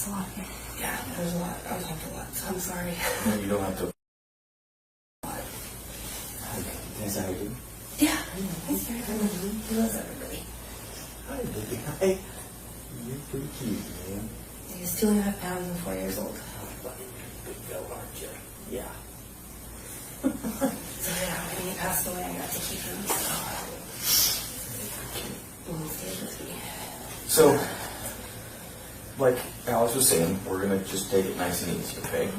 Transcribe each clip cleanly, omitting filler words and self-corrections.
That's a lot here. Yeah, there's a lot. I've talked a lot, so I'm sorry. No, you don't have to. Is that how you do? Yeah, he's very good. He loves everybody. Hi, baby. Hi. You're pretty cute, man. He's 2.5 pounds and 4 years old. Oh, buddy, big fella, aren't you? Yeah. So yeah, when he passed away, I got to keep him. So he stayed with me. So, like Alex was saying, we're going to just take it nice and easy, okay?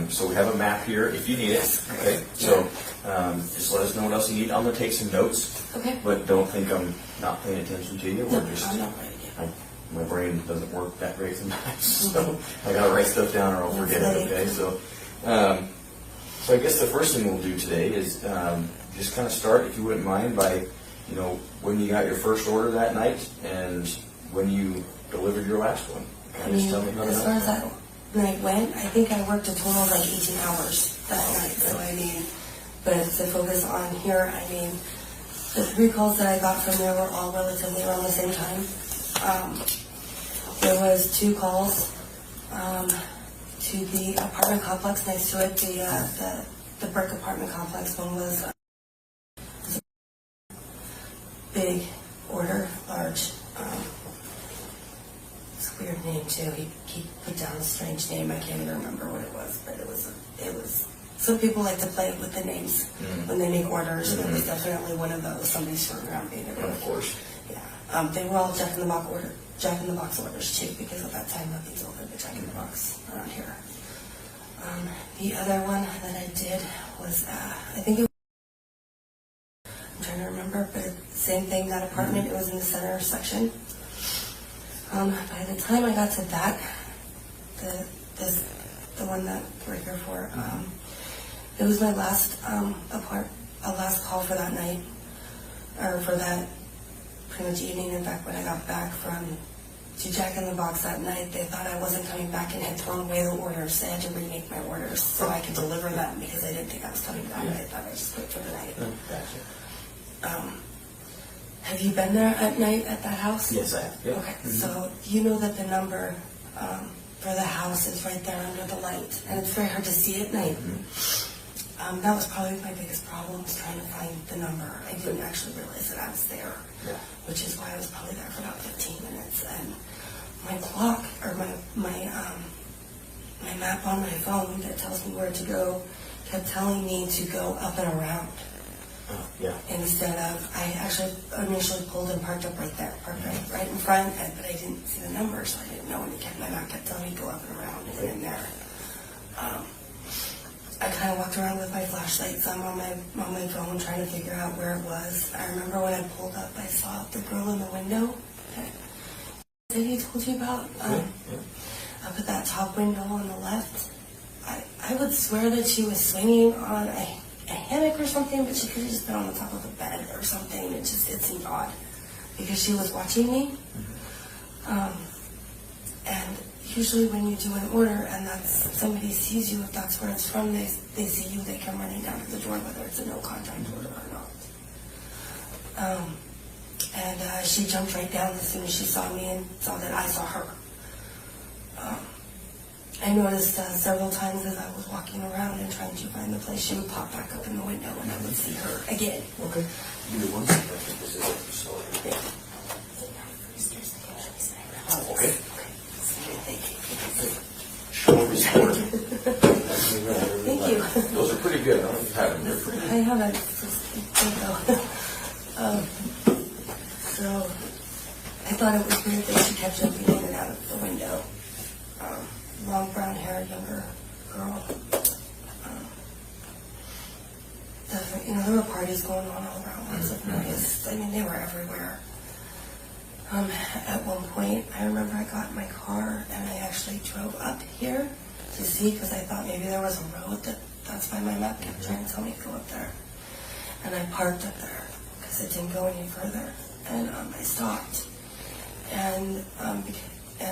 So we have a map here if you need it, okay? So just let us know what else you need. I'm going to take some notes, Okay. but don't think I'm not paying attention to you. No, We're just, I'm not ready yet. my brain doesn't work that great sometimes, so I got to write stuff down or I'll forget it, okay? So I guess the first thing we'll do today is just kind of start, if you wouldn't mind, by, you know, when you got your first order that night and when you delivered your last one. I mean, as far as that night went, I think I worked a total of like 18 hours that night. So I mean, but to focus on here, I mean, the 3 calls that I got from there were all relatively around the same time. There was 2 calls to the apartment complex next to it, the brick apartment complex. One was a big order, large. It's a weird name too. He put down a strange name. I can't even remember what it was, but it was. Some people like to play with the names when they make orders, and it was definitely one of those. Somebody's throwing around being a Of course. Yeah. They were all Jack in the Box orders too, because at that time nothing's open but Jack in the Box around here. The other one that I did was I think it was, I'm trying to remember, but same thing. That apartment, it was in the center section. By the time I got to that, the one that we're here for, it was my last last call for that night, or for that pretty much evening. In fact, when I got back to Jack in the Box that night, they thought I wasn't coming back and had thrown away the orders. They had to remake my orders so I could deliver them because I didn't think I was coming back. I thought I just wait for the night. Gotcha. Have you been there at night at that house? Yes, I have. Yep. Okay, so you know that the number for the house is right there under the light, and it's very hard to see at night. That was probably my biggest problem, was trying to find the number. I didn't actually realize that I was there, which is why I was probably there for about 15 minutes. And my clock, or my map on my phone that tells me where to go, kept telling me to go up and around. Oh, yeah. Instead of, I actually initially pulled and parked up right there, right in front, but I didn't see the number, so I didn't know. And my map kept telling me to go up and around and in there. I kind of walked around with my flashlight, some on my phone, trying to figure out where it was. I remember when I pulled up, I saw the girl in the window that he told you about, up at that top window on the left. I would swear that she was swinging on a hammock or something, but she could have just been on the top of a bed or something. It seemed odd because she was watching me. And usually when you do an order and somebody sees you, if that's where it's from, they see you, they come running down to the door, whether it's a no contact order or not. And she jumped right down as soon as she saw me and saw that I saw her. I noticed several times as I was walking around and trying to find the place, she would pop back up in the window and I would see her again. Okay. Give me 1 second. I think this is it. So, Oh, okay. Thank Show me support. Thank you. Those are pretty good. I don't know if you've had them. They're pretty I haven't. So I thought it was weird that she kept jumping in and out of the window. Long brown hair, younger girl. There were parties going on all around. Lots of noise. I mean, they were everywhere. At one point, I remember I got in my car and I actually drove up here to see, because I thought maybe there was a road that's why my map kept trying to tell me to go up there. And I parked up there because it didn't go any further. And I stopped. And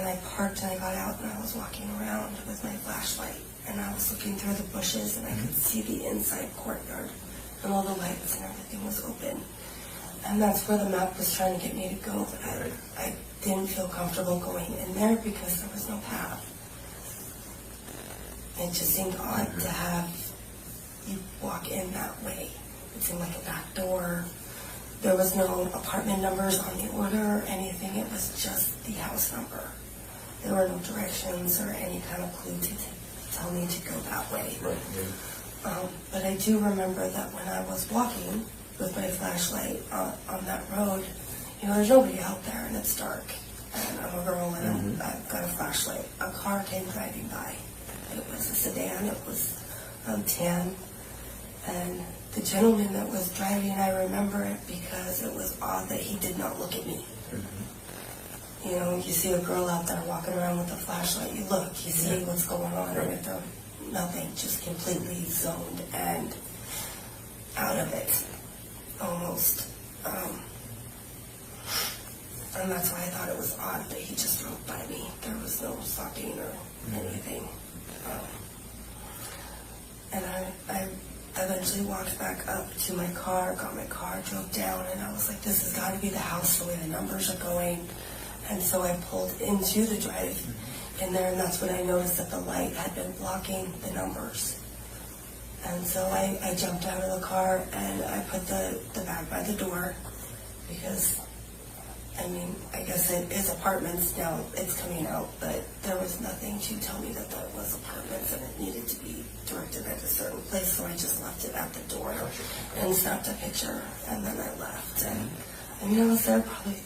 I parked and I got out and I was walking around with my flashlight and I was looking through the bushes and I could see the inside courtyard and all the lights and everything was open. And that's where the map was trying to get me to go, but I didn't feel comfortable going in there because there was no path. It just seemed odd to have you walk in that way. It seemed like a back door. There was no apartment numbers on the order or anything. It was just the house number. There were no directions or any kind of clue to tell me to go that way. Right. Yeah. But I do remember that when I was walking with my flashlight on that road, there's nobody out there and it's dark. And I'm a girl and I've got a flashlight. A car came driving by. It was a sedan. It was tan. And the gentleman that was driving, I remember it because it was odd that he did not look at me. You see a girl out there walking around with a flashlight, you look, you see what's going on, and if they're nothing, just completely zoned and out of it, almost. And that's why I thought it was odd that he just drove by me. There was no stopping or anything. And I eventually walked back up to my car, got my car, drove down, and I was like, this has got to be the house, the way the numbers are going. And so I pulled into the drive in there, and that's when I noticed that the light had been blocking the numbers. And so I jumped out of the car and I put the bag by the door because, I guess it is apartments now, it's coming out, but there was nothing to tell me that was apartments and it needed to be directed at a certain place, so I just left it at the door and snapped a picture, and then I left. And I was there probably,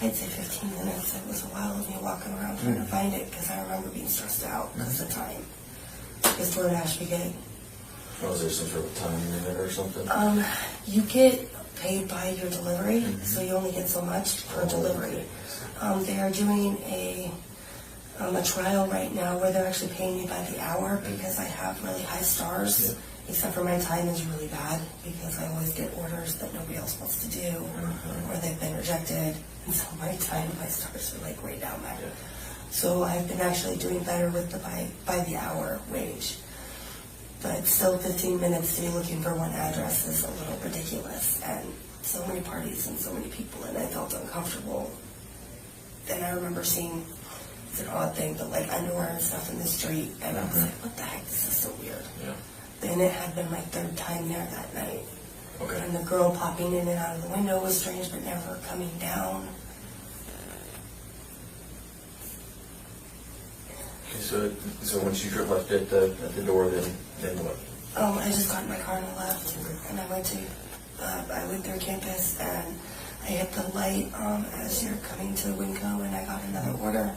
I'd say 15 minutes. It was a while of me walking around trying to find it because I remember being stressed out because of time. Because DoorDash began. Was there some sort of time limit or something? You get paid by your delivery, so you only get so much per delivery. They are doing a trial right now where they're actually paying me by the hour because I have really high stars, except for my time is really bad because I always get orders that nobody else wants to do or they've been rejected, and so my stars are like way down there. So I've been actually doing better with the by the hour wage. But still 15 minutes to be looking for one address is a little ridiculous, and so many parties and so many people, and I felt uncomfortable. Then I remember seeing, it's an odd thing, but like underwear and stuff in the street, and I was like, what the heck, this is so weird. Then it had been my third time there that night. And the girl popping in and out of the window was strange, but never coming down. So once you left at the door, then what? I just got in my car and I left, and I went through campus, and I hit the light as you're coming to Winco, and I got another order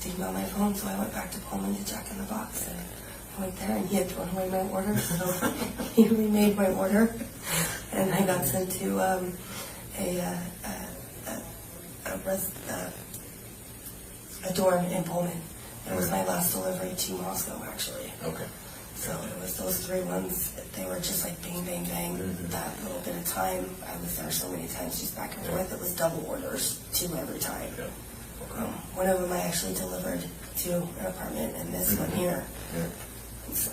to email my phone, so I went back to Pullman to check in the box, and I went there, and he had thrown away my order, so he remade my order, and I got sent to a dorm in Pullman. It was my last delivery to Moscow, actually. So it was those 3 ones. They were just like bang, bang, bang. That little bit of time. I was there so many times, just back and forth. It was double orders, 2 every time. One of them I actually delivered to an apartment, and this one here. And so.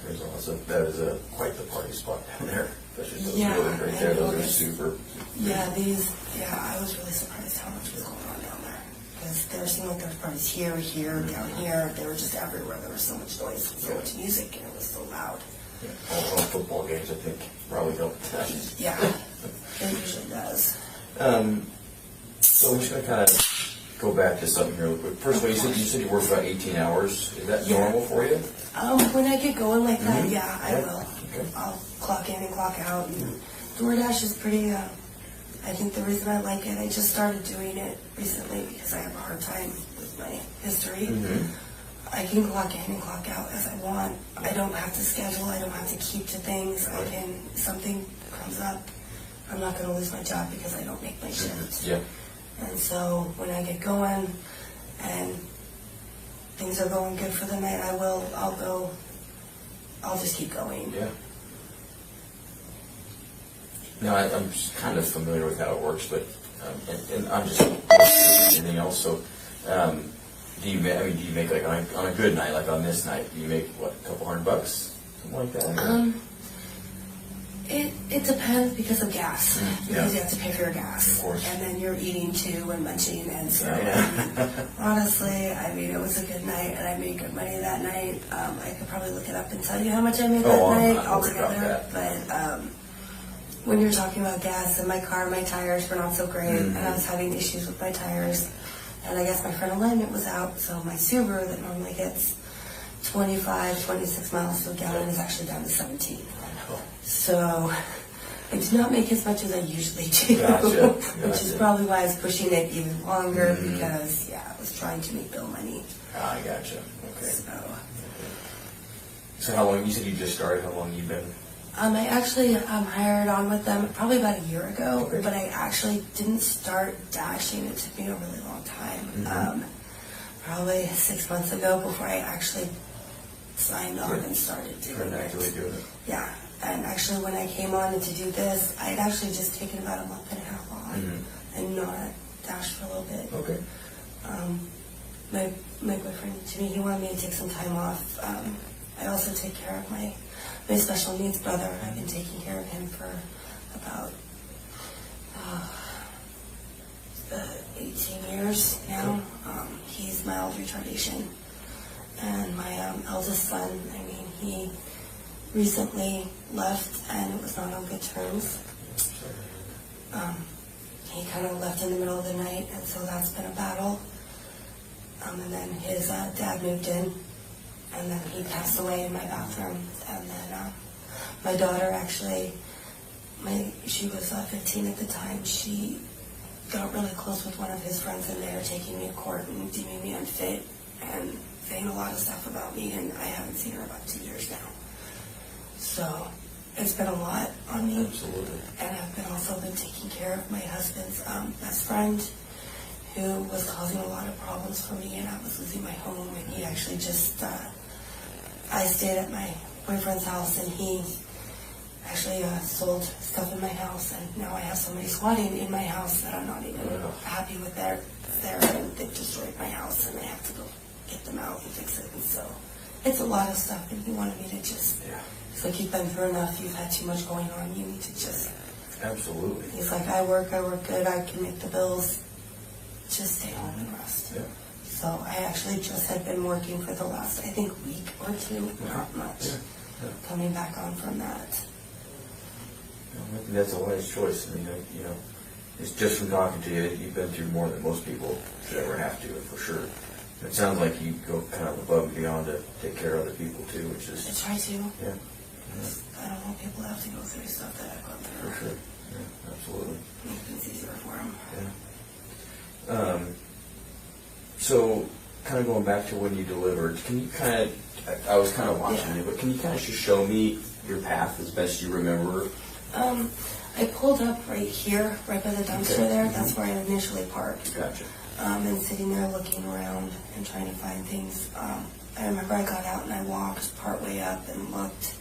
There's also, that is quite the party spot down there. Especially those buildings right there. Those are super. I was really surprised how much was going on down there. Because there seemed like there was parties here, down here. They were just everywhere. There was so much noise, so much music, and it was so loud. All football games, I think, probably help with that. It usually does. So I'm just going to kind of go back to something here real quick. First of all, you said you work about 18 hours. Is that normal for you? When I get going like that, I will. I'll clock in and clock out. And DoorDash is pretty... I think the reason I like it, I just started doing it recently because I have a hard time with my history. I can clock in and clock out as I want. I don't have to schedule. I don't have to keep to things. Something comes up, I'm not going to lose my job because I don't make my shifts. And so when I get going and things are going good for the night, I'll just keep going. Now, I'm just kind of familiar with how it works, but and I'm just anything else. So, do you make like on a good night, like on this night, do you make what, a couple $100, something like that? It depends because of gas. Because Yeah. you have to pay for your gas. Of course. And then you're eating too and munching. And so, Yeah. honestly, I mean, it was a good night and I made good money that night. I could probably look it up and tell you how much I made that I'm night not worried about altogether. But when you're talking about gas in my car, my tires were not so great. And I was having issues with my tires. And I guess my front alignment was out. So my Subaru that normally gets 25, 26 miles to a gallon is actually down to 17. So I did not make as much as I usually do, Gotcha. which is probably why I was pushing it even longer because, I was trying to make bill money. I gotcha. Okay. So how long, you said you just started, how long you been? I actually hired on with them probably about a year ago, Okay. but I actually didn't start dashing. It took me a really long time. Probably 6 months ago before I actually signed on and started doing Actually it. doing it. Yeah, and actually when I came on to do this, I'd actually just taken about a month and a half off and not dashed for a little bit. Okay. My boyfriend, Jimmy, he wanted me to take some time off. I also take care of my special needs brother. I've been taking care of him for about 18 years now. He's mild retardation. And my eldest son, I mean, he recently left and it was not on good terms. He kind of left in the middle of the night, and so that's been a battle. And then his dad moved in, and then he passed away in my bathroom. And then my daughter actually, she was 15 at the time. She got really close with one of his friends, and they were taking me to court and deeming me unfit and saying a lot of stuff about me, and I haven't seen her about 2 years now. So it's been a lot on me. Absolutely. And I've also been taking care of my husband's best friend, who was causing a lot of problems for me, and I was losing my home, and he actually just, I stayed at my boyfriend's house, and he actually sold stuff in my house, and now I have somebody squatting in my house that I'm not even happy with there, and they've destroyed my house, and I have to go get them out and fix it, and so it's a lot of stuff, and he wanted me to just, he's like, you've been through enough, you've had too much going on, you need to just, Absolutely. he's like, I work good, I can make the bills, just stay home and rest. Yeah. So I actually just had been working for the last, I think, week or two, not much, coming back on from that. I think that's a wise choice. I mean, it's just from talking to you, you've been through more than most people should ever have to, for sure. It sounds like you go kind of above and beyond to take care of other people too, which is... I try to. Yeah. I don't want people to have to go through stuff that I've gone through. For sure. Yeah, absolutely. Make things easier for them. Yeah. So, kind of going back to when you delivered, can you kind of, I was kind of watching you, but can you kind of just show me your path as best you remember? I pulled up right here, right by the dumpster Okay. there. That's where I initially parked. Gotcha. And sitting there looking around and trying to find things. I remember I got out and I walked partway up and looked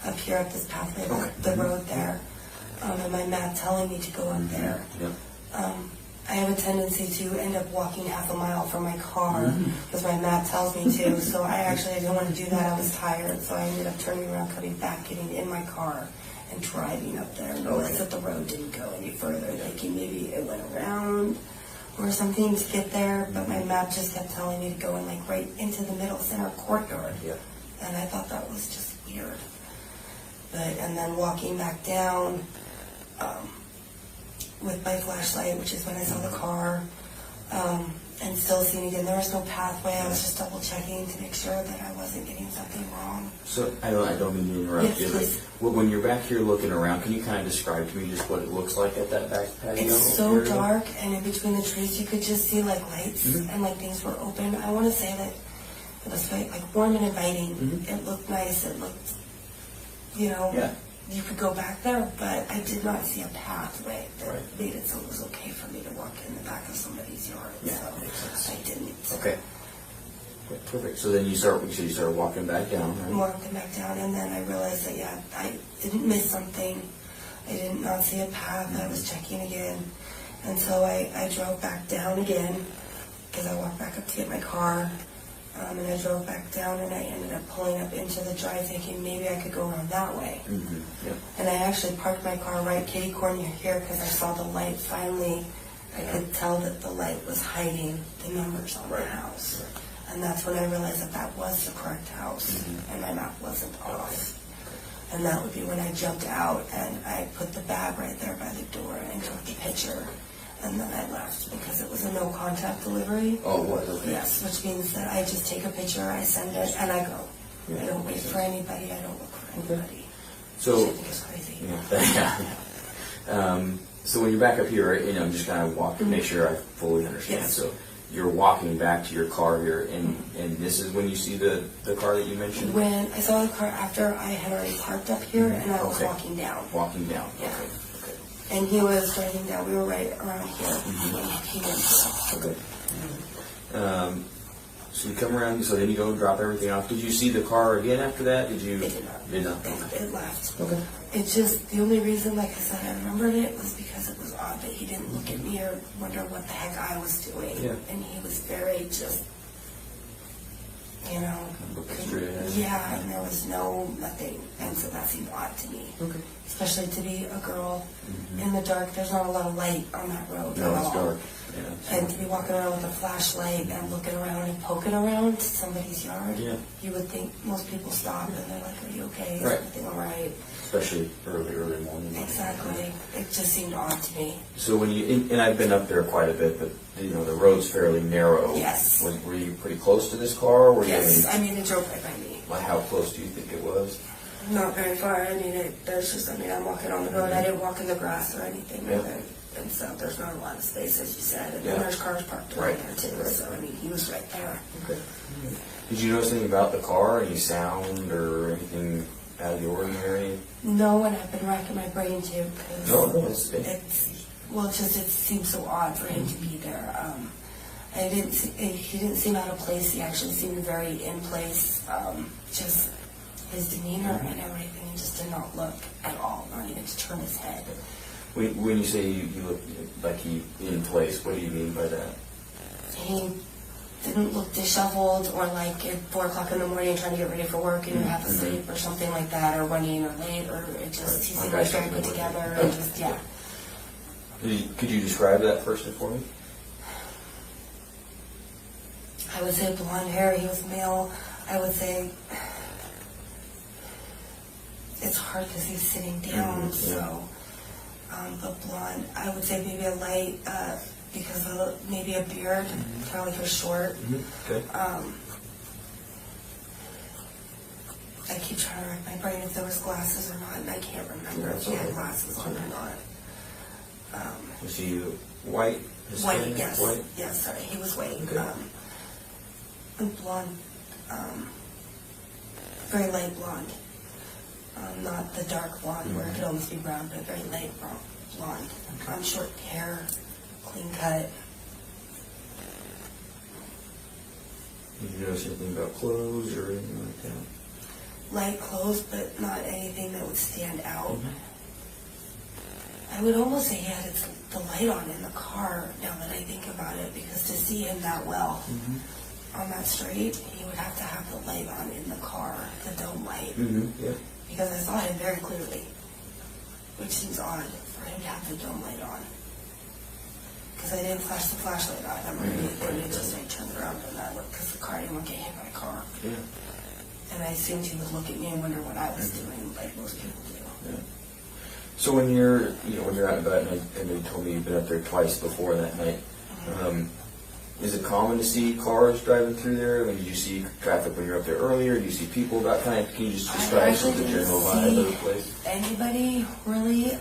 up here up this pathway, the road there. And my map telling me to go up there. Yeah. I have a tendency to end up walking half a mile from my car because my map tells me to. So I didn't want to do that. I was tired. So I ended up turning around, coming back, getting in my car, and driving up there. And realized that the road didn't go any further, thinking maybe it went around or something to get there. But my map just kept telling me to go in like right into the middle center courtyard. Yeah. And I thought that was just weird. And then walking back down, with my flashlight, which is when I saw the car, and still seeing again, there was no pathway. I was just double checking to make sure that I wasn't getting something wrong. So, I don't mean to interrupt Yes, you, please. but when you're back here looking around, can you kind of describe to me just what it looks like at that back patio? It's so area? dark, and in between the trees, you could just see like lights and like things were open. I want to say that it was like warm and inviting. It looked nice. It looked, Yeah. you could go back there, but I did not see a pathway that Right. made it so it was okay for me to walk in the back of somebody's yard. Yeah, So makes sense. I didn't. Okay. Perfect. So then you started walking back down, right? Walking back down, and then I realized that I didn't miss something. I did not see a path. I was checking again, and so I drove back down again because I walked back up to get my car, And I drove back down, and I ended up pulling up into the drive thinking maybe I could go around that way. Yeah. And I actually parked my car right kitty corner here because I saw the light finally. I could tell that the light was hiding the numbers on the house. And that's when I realized that was the correct house, and my map wasn't off. And that would be when I jumped out, and I put the bag right there by the door and took the picture. And then I left because it was a no-contact delivery. Oh, what? Okay. Yes, which means that I just take a picture, I send it, and I go. I don't wait for anybody, I don't look for anybody. So, Which I think is crazy. yeah. So when you're back up here, I'm just kind of walking, make sure I fully understand. Yes. So you're walking back to your car here, and this is when you see the car that you mentioned? When I saw the car after I had already parked up here, and I was Okay. walking down. Walking down. Yeah. Okay. And he was driving down, we were right around here when he went through. Okay. So you come around, so then you go drop everything off. Did you see the car again after that? Did you? It did not. Did not? It left. Okay. It's just, the only reason, like I said, I remembered it was because it was odd that he didn't look at me or wonder what the heck I was doing. Yeah. And he was very just, you know. Looking straight ahead. Yeah, and there was nothing. And so that seemed odd to me. Okay. Especially to be a girl in the dark. There's not a lot of light on that road No, at it's all. dark. Yeah. And to be walking around with a flashlight and looking around and poking around somebody's yard, Yeah. you would think most people stop and they're like, "Are you okay? Is Right. everything all right?" Especially early morning. Exactly. It just seemed odd to me. So when you, and I've been up there quite a bit, but the road's fairly narrow. Yes. Were you pretty close to this car? Or were Yes, you, I mean, it drove right by me. how close do you think it was? Not very far. I mean, I'm walking on the road. I didn't walk in the grass or anything. Yeah. And so there's not a lot of space, as you said. And Yeah. then there's cars parked Right. right there, too. Right. So, I mean, he was right there. Okay. Did you notice anything about the car? Any sound or anything out of the ordinary? No, and I've been racking my brain, too. Cause No, it seems so odd for him to be there. He didn't seem out of place. He actually seemed very in place. Just his demeanor and everything, he just did not look at all, not even to turn his head. When you say you look like he in place, what do you mean by that? He didn't look disheveled or like at 4 o'clock in the morning trying to get ready for work and you're half asleep or something like that, or running or late, or it just, he seemed like very put together and just, yeah. Could you describe that person for me? I would say blonde hair, he was male. I would say it's hard because he's sitting down, so but blonde, I would say maybe a light, because of maybe a beard, kind of like a short. Okay. I keep trying to rack my brain if there was glasses or not, and I can't remember if he had glasses on or not. Was he white? White, Hispanic? yes. White? Yes, sorry, he was white. Okay. And blonde, very light blonde. Not the dark blonde where it could almost be brown, but very light blonde. Short hair, clean cut. Did you notice anything about clothes or anything like that? Light clothes, but not anything that would stand out. I would almost say he had the light on in the car, now that I think about it, because to see him that well on that street, he would have to have the light on in the car, the dome light. Yeah. Because I saw him very clearly, which seems odd for him to have the dome light on. Because I didn't flash the flashlight on him or anything, it just, I turned around and I looked, because the car didn't want to get hit by a car. Yeah. And I assumed he would look at me and wonder what I was doing, like most people do. Yeah. So when you're out and about, and I know you told me you've been up there twice before that night, is it common to see cars driving through there? I mean, did you see traffic when you were up there earlier? Do you see people about kind of, can you just describe sort of the general vibe of the place? Anybody really,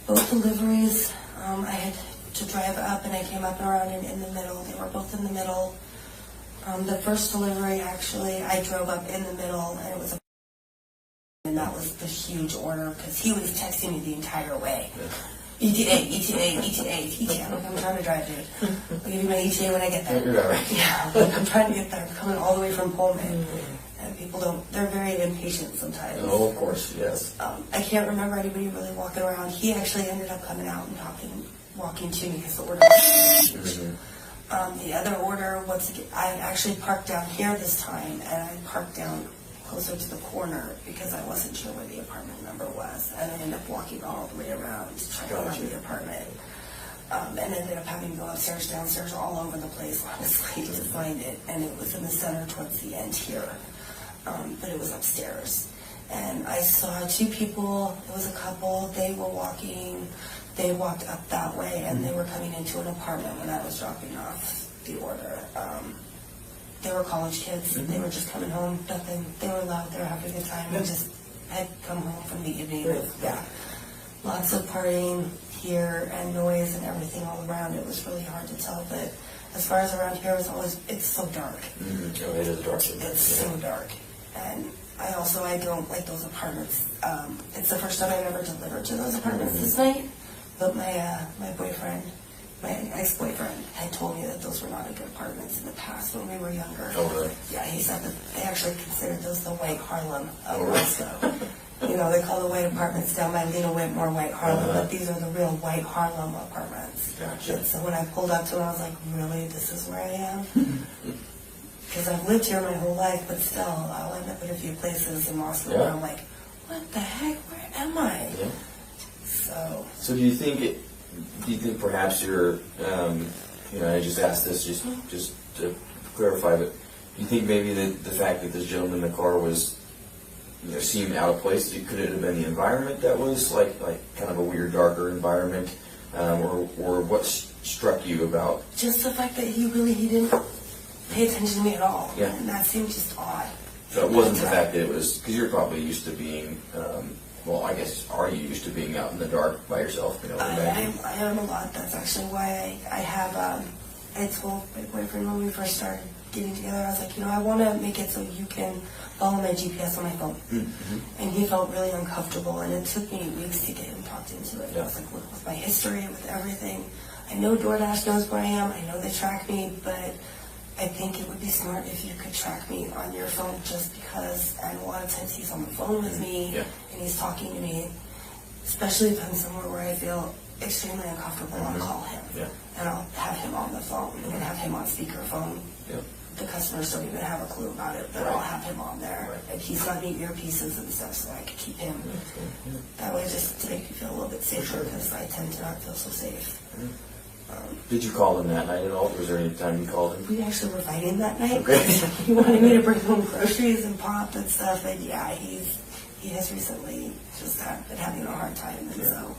both deliveries, I had to drive up and I came up and around and in the middle. They were both in the middle. The first delivery, actually, I drove up in the middle and it was and that was the huge order because he was texting me the entire way. ETA. I'm trying to drive, dude. I'll give you my ETA when I get there. You're all right. Yeah, I'm trying to get there. I'm coming all the way from Pullman. And people they're very impatient sometimes. Oh, of course, yes. I can't remember anybody really walking around. He actually ended up coming out and walking to me because the order was huge. The other order, I actually parked down here this time, and I parked down closer to the corner because I wasn't sure where the apartment number was, and I ended up walking all the way around to try to find the apartment. And ended up having to go upstairs, downstairs, all over the place, honestly, to find it. And it was in the center towards the end here, but it was upstairs. And I saw two people, it was a couple, they walked up that way, and they were coming into an apartment when I was dropping off the order. They were college kids, they were just coming home, nothing, they were loud, they were having a good time, and just had come home from the evening. Yeah. Lots of partying here and noise and everything all around. It was really hard to tell, but as far as around here, it's so dark. Oh, it is dark. It's so dark. And I don't like those apartments. It's the first time I've ever delivered to those apartments this night, but my ex-boyfriend had told me that those were not good apartments in the past when we were younger. Oh, really? Yeah, he said that they actually considered those the white Harlem of Roscoe. You know, they call the white apartments down by Lena Whitmore white Harlem, but these are the real white Harlem apartments. Gotcha. And so when I pulled up to it, I was like, really, this is where I am? Because I've lived here my whole life, but still, I'll end up in a few places in Moscow where I'm like, what the heck, where am I? Yeah. So do you think perhaps you're, I just asked this just to clarify, but do you think maybe the fact that this gentleman in the car was, seemed out of place, could it have been the environment that was like kind of a weird, darker environment, or what struck you about? Just the fact that he didn't pay attention to me at all. Yeah. And that seemed just odd. So it wasn't the fact that it was, because you're probably used to being, are you used to being out in the dark by yourself? I am a lot. That's actually why I have, I told my boyfriend when we first started getting together, I was like, I want to make it so you can follow my GPS on my phone. Mm-hmm. And he felt really uncomfortable, and it took me weeks to get him talked into it. Yeah. I was like, look, with my history, with everything, I know DoorDash knows where I am, I know they track me, but I think it would be smart if you could track me on your phone, just because, and a lot of times he's on the phone with me, and he's talking to me, especially if I'm somewhere where I feel extremely uncomfortable, I'll call him, and I'll have him on the phone, and have him on speakerphone. The customers don't even have a clue about it, but I'll have him on there, and he's got me earpieces and stuff, so I can keep him that way, just to make me feel a little bit safer, because I tend to not feel so safe. Did you call him that night at all? Was there any time you called him? We actually were fighting that night. Okay. He wanted me to bring home groceries and pop and stuff, and he has recently just been having a hard time, and so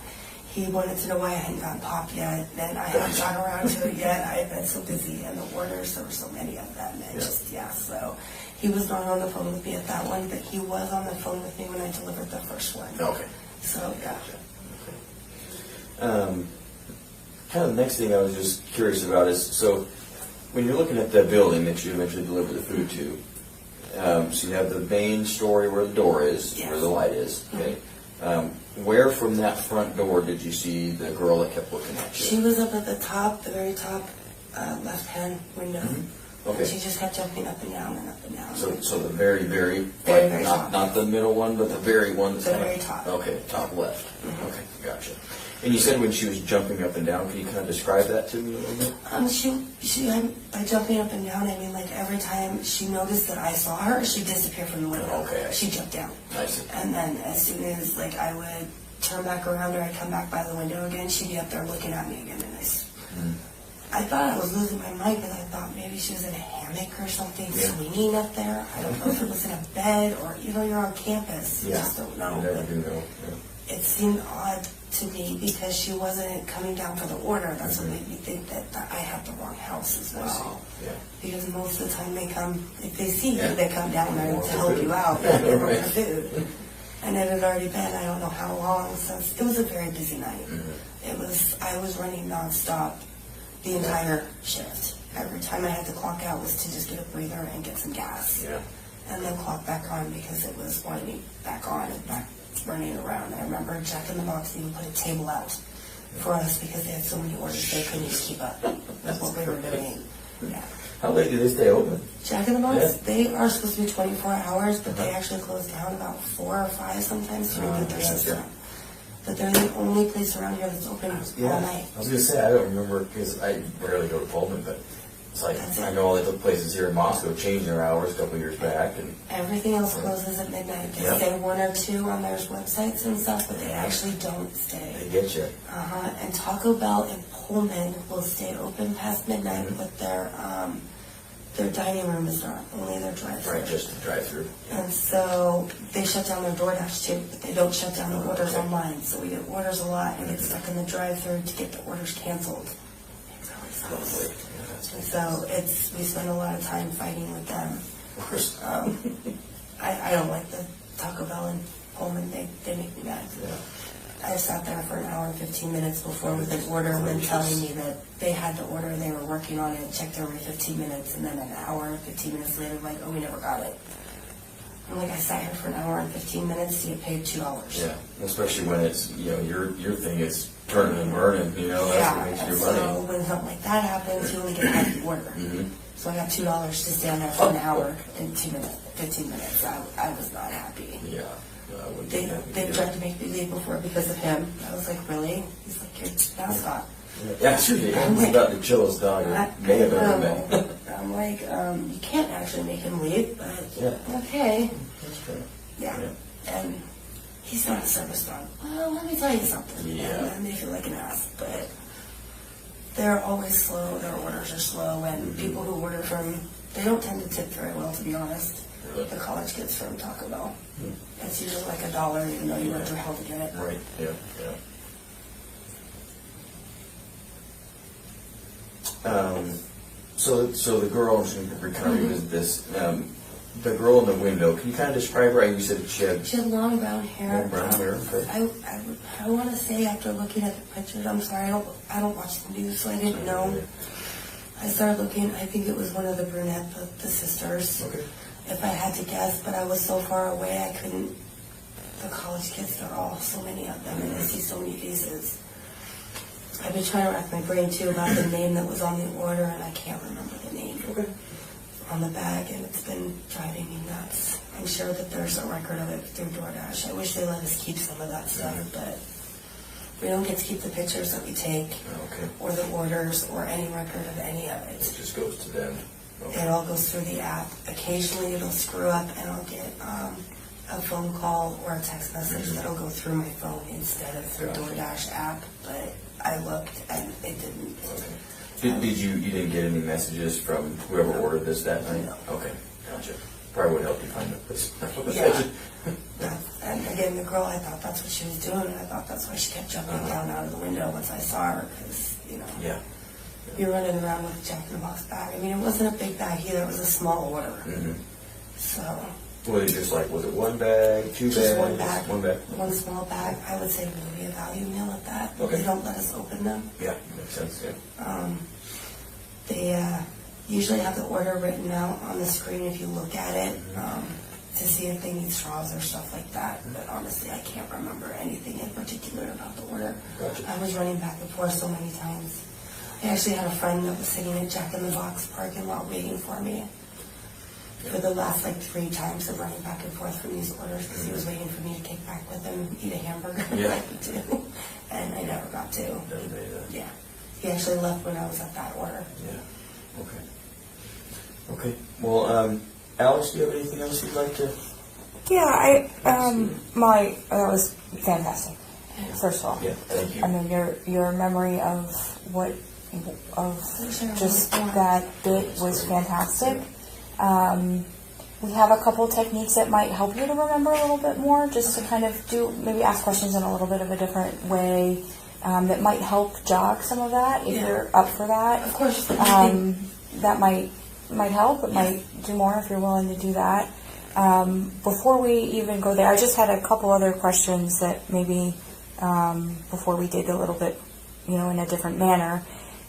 he wanted to know why I hadn't gotten pop yet, and I hadn't gotten around to it yet. I had been so busy, and the orders, there were so many of them, and so he was not on the phone with me at that one, but he was on the phone with me when I delivered the first one. Okay. So, yeah. Okay. Kind of the next thing I was just curious about is, so when you're looking at the building that you eventually deliver the food to, so you have the main story where the door is, where the light is, okay? Where from that front door did you see the girl that kept looking at you? She was up at the top, the very top left-hand window. Mm-hmm. Okay. And she just kept jumping up and down and up and down. So the very, very top. Not the middle one, but the very one that's the very top. Okay, top left. Mm-hmm. Okay, gotcha. And you said when she was jumping up and down, can you kind of describe that to me a little bit? She by jumping up and down, I mean, like, every time she noticed that I saw her, she'd disappear from the window. Okay. She'd jump down. I see. And then as soon as, like, I would turn back around or I'd come back by the window again, she'd be up there looking at me again. And I thought I was losing my mind, because I thought maybe she was in a hammock or something, swinging up there. I don't know if it was in a bed or, you're on campus. You just don't know. You never do know. It seemed odd to me because she wasn't coming down for the order. That's what made me think that I had the wrong house as well. Because most of the time they come, if they see you, they come down there to help you out. They want your food. And it had already been, I don't know how long since. It was a very busy night. I was running nonstop the entire shift. Every time I had to clock out was to just get a breather and get some gas. And then clock back on, because it was wanting me back on and back running around. I remember Jack in the Box even put a table out for us because they had so many orders they couldn't keep up with what we were doing. How late do they stay open? Jack in the Box, they are supposed to be 24 hours, but they actually close down about 4 or 5 sometimes to reboot their system. But they're the only place around here that's open all night. I was gonna say I don't remember because I rarely go to Pullman, but it's like I know all the other places here in Moscow changed their hours a couple years back, and everything else closes at midnight. They say 1 or 2 on their websites and stuff, but they actually don't stay. they get you. And Taco Bell and Pullman will stay open past midnight, but their dining room is not, only their drive-thru. Right, just the drive-through. And so they shut down their DoorDash too, but they don't shut down the orders online. So we get orders a lot and get stuck in the drive-thru to get the orders canceled. It really sucks. And so we spend a lot of time fighting with them. Of course. I don't like the Taco Bell and Pullman. They make me mad. Yeah. I sat there for an hour and 15 minutes before with an order and then telling me that they had the order and they were working on it, checked every 15 minutes, and then an hour and 15 minutes later, like, oh, we never got it. I'm like, I sat here for an hour and 15 minutes to get paid $2. Yeah, especially when it's, your thing is turning and burning, that's what makes your money. So when something like that happens, you only get half the order. Mm-hmm. So I got $2 to stand there for an hour and 15 minutes. I was not happy. Yeah. I wouldn't They be happy they've either. tried to make me leave before because of him. I was like, really? He's like, your mascot. Yeah, sure. He's about the chillest dog I may have ever met. I'm like, you can't actually make him leave, but okay. That's fair. Yeah. And he's not a service dog. Well, let me tell you something. Yeah. And they feel like an ass, but they're always slow. Their orders are slow, and people who order from, they don't tend to tip very well, to be honest. Really? The college kids from Taco Bell. It's usually like $1, even though you went through hell to get it. Right, yeah. So the girl, I'm just going to kind of revisit this. The girl in the window, can you kind of describe her? You said she had long brown hair. Long brown hair, okay. I want to say after looking at the pictures, I'm sorry, I don't watch the news, so I didn't know. I started looking, I think it was one of the brunette, the sisters. Okay. If I had to guess, but I was so far away, I couldn't. The college kids, there are all so many of them, and I see so many faces. I've been trying to rack my brain too about the name that was on the order, and I can't remember the name on the bag, and it's been driving me nuts. I'm sure that there's a record of it through DoorDash. I wish they let us keep some of that stuff, but we don't get to keep the pictures that we take, or the orders, or any record of any of it. It just goes to them. Okay. It all goes through the app. Occasionally it'll screw up and I'll get a phone call or a text message that'll go through my phone instead of the DoorDash app, but I looked and it didn't. Okay. Did you didn't get any messages from whoever ordered this that night? No. Okay, gotcha. Probably would help you find the place. Yeah. And again, the girl, I thought that's what she was doing, and I thought that's why she kept jumping down out of the window once I saw her, because, Yeah. you're running around with a Jack-in-the-Box bag. I mean, it wasn't a big bag either, it was a small order. Mm-hmm. So, Was it just like, was it one bag, two bags? just one bag. One bag. One small bag. I would say maybe a value meal at that. Okay. They don't let us open them. Yeah, makes sense, yeah. They usually have the order written out on the screen if you look at it to see if they need straws or stuff like that. But honestly, I can't remember anything in particular about the order. Gotcha. I was running back and forth so many times. I actually had a friend that was sitting at Jack-in-the-Box parking lot waiting for me for the last 3 times of running back and forth from these orders because he was waiting for me to kick back with him and eat a hamburger like me too. And I never got to. Yeah. He actually left when I was at that order. Yeah. Okay. Well, Alice, do you have anything else you'd like to? Yeah, that was fantastic. First of all, Yeah, thank you. I mean, your memory of just that bit was fantastic. We have a couple techniques that might help you to remember a little bit more, just to kind of maybe ask questions in a little bit of a different way. That might help jog some of that if you're up for that. Of course. That might help. It might do more if you're willing to do that. Before we even go there, I just had a couple other questions that maybe before we dig a little bit, in a different manner.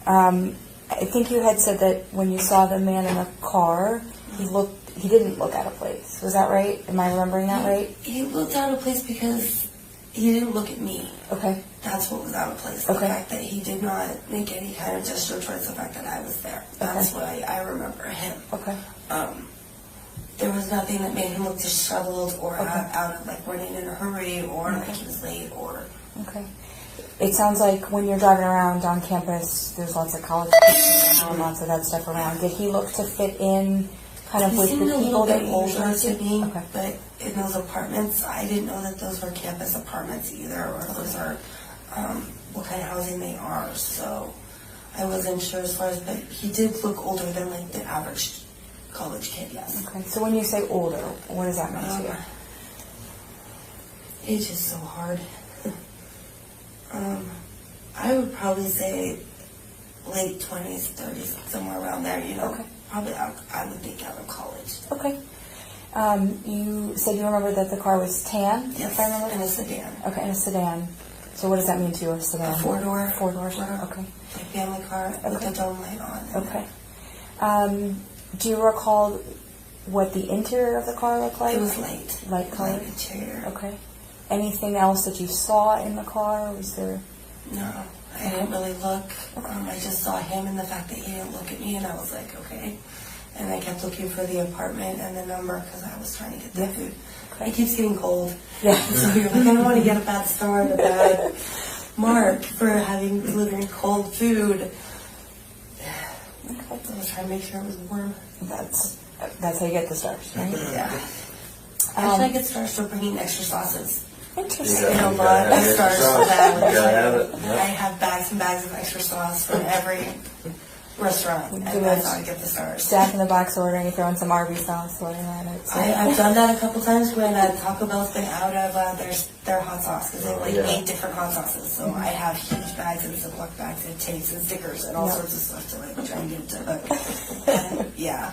I think you had said that when you saw the man in the car, he didn't look out of place. Was that right? Am I remembering that right? He looked out of place because he didn't look at me. Okay. That's what was out of place. The fact that he did not make any kind of gesture towards the fact that I was there. That's why I remember him. Okay. There was nothing that made him look disheveled or out of running in a hurry or like he was late or Okay. It sounds like when you're driving around on campus, there's lots of college kids around, lots of that stuff around. Did he look to fit in kind of He with seemed the a people little that bit you older usually to see? me, Okay. but in those apartments, I didn't know that those were campus apartments either, or those are what kind of housing they are. So I wasn't sure as far as, but he did look older than like the average college kid. Yes. Okay. So when you say older, what does that mean to you? Age is so hard. I would probably say late 20s, 30s, somewhere around there. You know, Okay. probably I would think out of college. Okay. You said you remember that the car was tan, Yes, if I remember? in a sedan. Okay, in a sedan. So what does that mean to you, a sedan? A four-door. Four-door, Four-door. okay. A family car with Okay. a dome light on. Okay. Do you recall what the interior of the car looked like? It was light. Light colored? Light interior. Okay. Anything else that you saw in the car? Was there... No, I didn't really look. I just saw him and the fact that he didn't look at me, and I was like, okay. And I kept looking for the apartment and the number because I was trying to get the Yeah. food. Okay. It keeps getting cold. Yeah. So you're like, I don't want to get a bad star and a bad mark for having delivering cold food. Okay. I was trying to make sure it was warm. That's how you get the stars, right? Yeah. Actually, I get stars for bringing extra sauces. Interesting. I get a You lot gotta of have stars extra for sauce. that. You gotta have it, yep. I have bags and bags of extra sauce from every restaurant, and Good. that's how I get the stars. Jack in the Box ordering, throwing some Arby's sauce, ordering on it. So. I've done that a couple times when Taco Bell's been out of their hot sauce because they have like Yeah. 8 different hot sauces. So I have huge bags and Ziploc bags and tapes and stickers and all Yep. sorts of stuff to like try and get to. And yeah,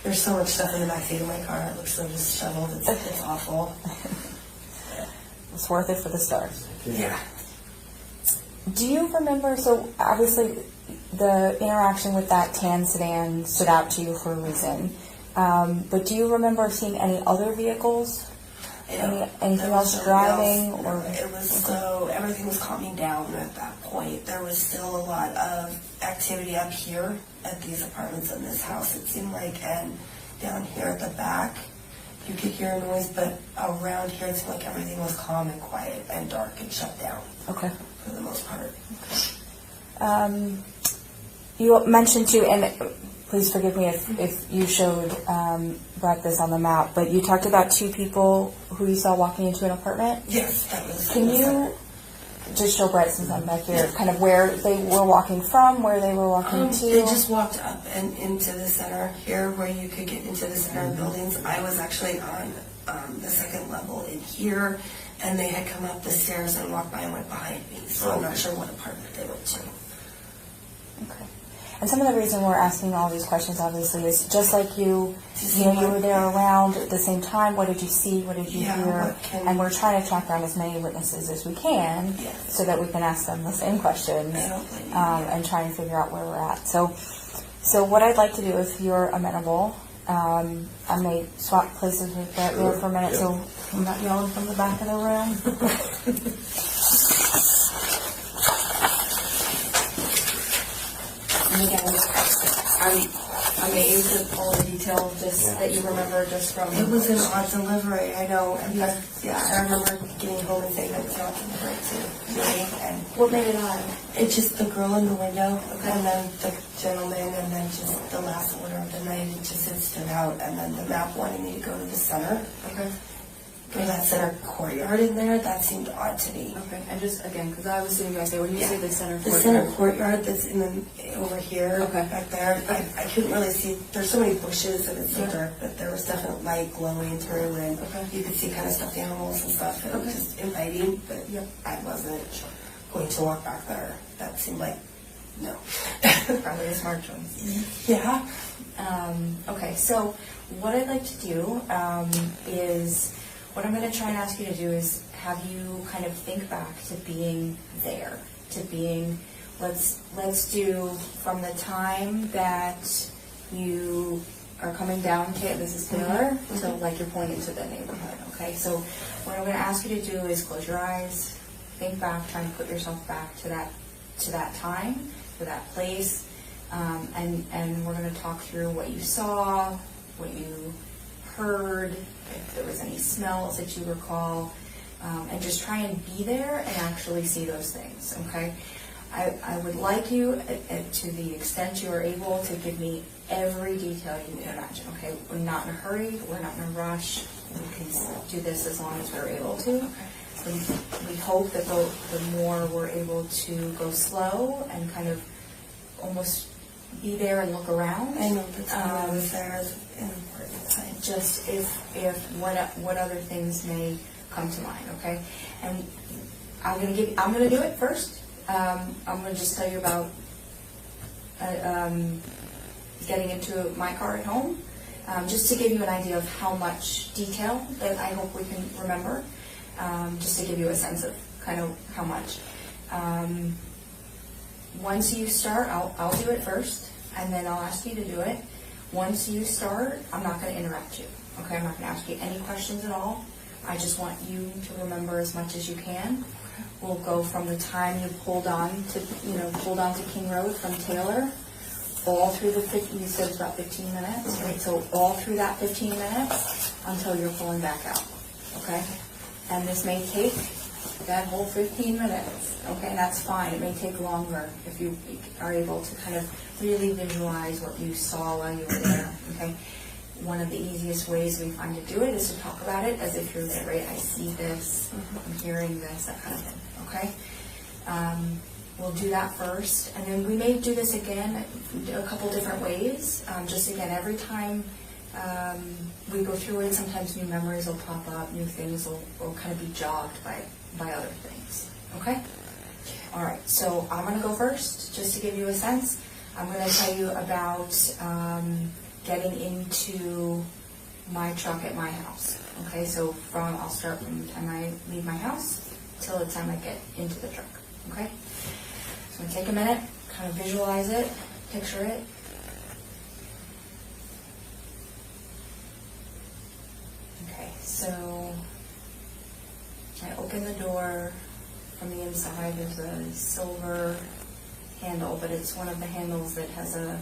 there's so much stuff in the backseat of my car. It looks so disheveled. It's awful. It's worth it for the stars. Yeah. Do you remember, so obviously the interaction with that tan sedan stood out to you for a reason, but do you remember seeing any other vehicles? Anything There else was driving? nobody Or else. It was so, everything was calming down at that point. There was still a lot of activity up here at these apartments in this house, it seemed like, and down here at the back, you could hear a noise, but around here it seemed like everything was calm and quiet and dark and shut down Okay. for the most part. You mentioned too, and please forgive me if you showed Brett this on the map, but you talked about 2 people who you saw walking into an apartment. Yes, that was. Can you just show Brett, since I'm back here, kind of where they were walking from, where they were walking to? They just walked up and into the center here where you could get into the center of buildings. I was actually on the second level in here, and they had come up the stairs and walked by and went behind me. So I'm not sure what apartment they went to. Okay. And some of the reason we're asking all these questions, obviously, is just like you were there around at the same time. What did you see? What did you hear? And we're trying to track down as many witnesses as we can, Yes. so that we can ask them the same questions I don't blame you. and try and figure out where we're at. So what I'd like to do, if you're amenable, I may swap places with Brett here for a minute, Yep. so I'm not yelling from the back of the room. And again, I'm amazed at all the detail that you remember just from... It was an odd delivery, I know. And I remember getting home and saying that it was not delivered to me. And What made it odd? it's just the girl in the window, and then the gentleman, and then just the last order of the night. It just had stood out, and then the map wanted me to go to the center. Okay. Or that center courtyard in there, that seemed odd to me. Okay, and just again, because I was sitting here, I say, when you say the center The center courtyard that's in the, over here, Okay. back there, I couldn't really see, there's so many bushes and it's so dark, but there was definite light glowing through, and you could see kind of stuffed animals and stuff, and it was just inviting, but I wasn't going to walk back there. That seemed like, no. Probably a smart choice. Yeah. Okay, so what I'd like to do is, what I'm going to try and ask you to do is have you kind of think back to being there, to being, let's do from the time that you are coming down, this is Taylor, so like you're pointing to the neighborhood, okay? So what I'm going to ask you to do is close your eyes, think back, try and put yourself back to that time, to that place, and we're going to talk through what you saw, what you heard, if there was any smells that you recall, and just try and be there and actually see those things, okay? I would like you, to the extent you are able, to give me every detail you can imagine, okay? We're not in a hurry, we're not in a rush, we can do this as long as we're able to. We hope that the more we're able to go slow and kind of almost be there and look around. I know the time I was there is an important time. Just if what other things may come to mind, okay? And I'm gonna do it first. I'm gonna just tell you about getting into my car at home, just to give you an idea of how much detail that I hope we can remember, just to give you a sense of kind of how much. Once you start, I'll do it first, and then I'll ask you to do it. Once you start, I'm not going to interrupt you, okay? I'm not going to ask you any questions at all. I just want you to remember as much as you can. We'll go from the time you pulled on to King Road from Taylor, all through you said it's about 15 minutes, right? So all through that 15 minutes until you're pulling back out, okay? And this may take that whole 15 minutes, okay? And that's fine. It may take longer if you are able to kind of really visualize what you saw while you were there, okay? One of the easiest ways we find to do it is to talk about it as if you're there, right? I see this, I'm hearing this, that kind of thing, okay? We'll do that first, and then we may do this again a couple different ways. Just again, every time we go through it, sometimes new memories will pop up, new things will kind of be jogged by other things, okay? All right, so I'm going to go first, just to give you a sense. I'm going to tell you about getting into my truck at my house, okay? So I'll start from the time I leave my house till the time I get into the truck, okay? So I'm going to take a minute, kind of visualize it, picture it. Okay, so I open the door from the inside. There's a silver handle, but it's one of the handles that has a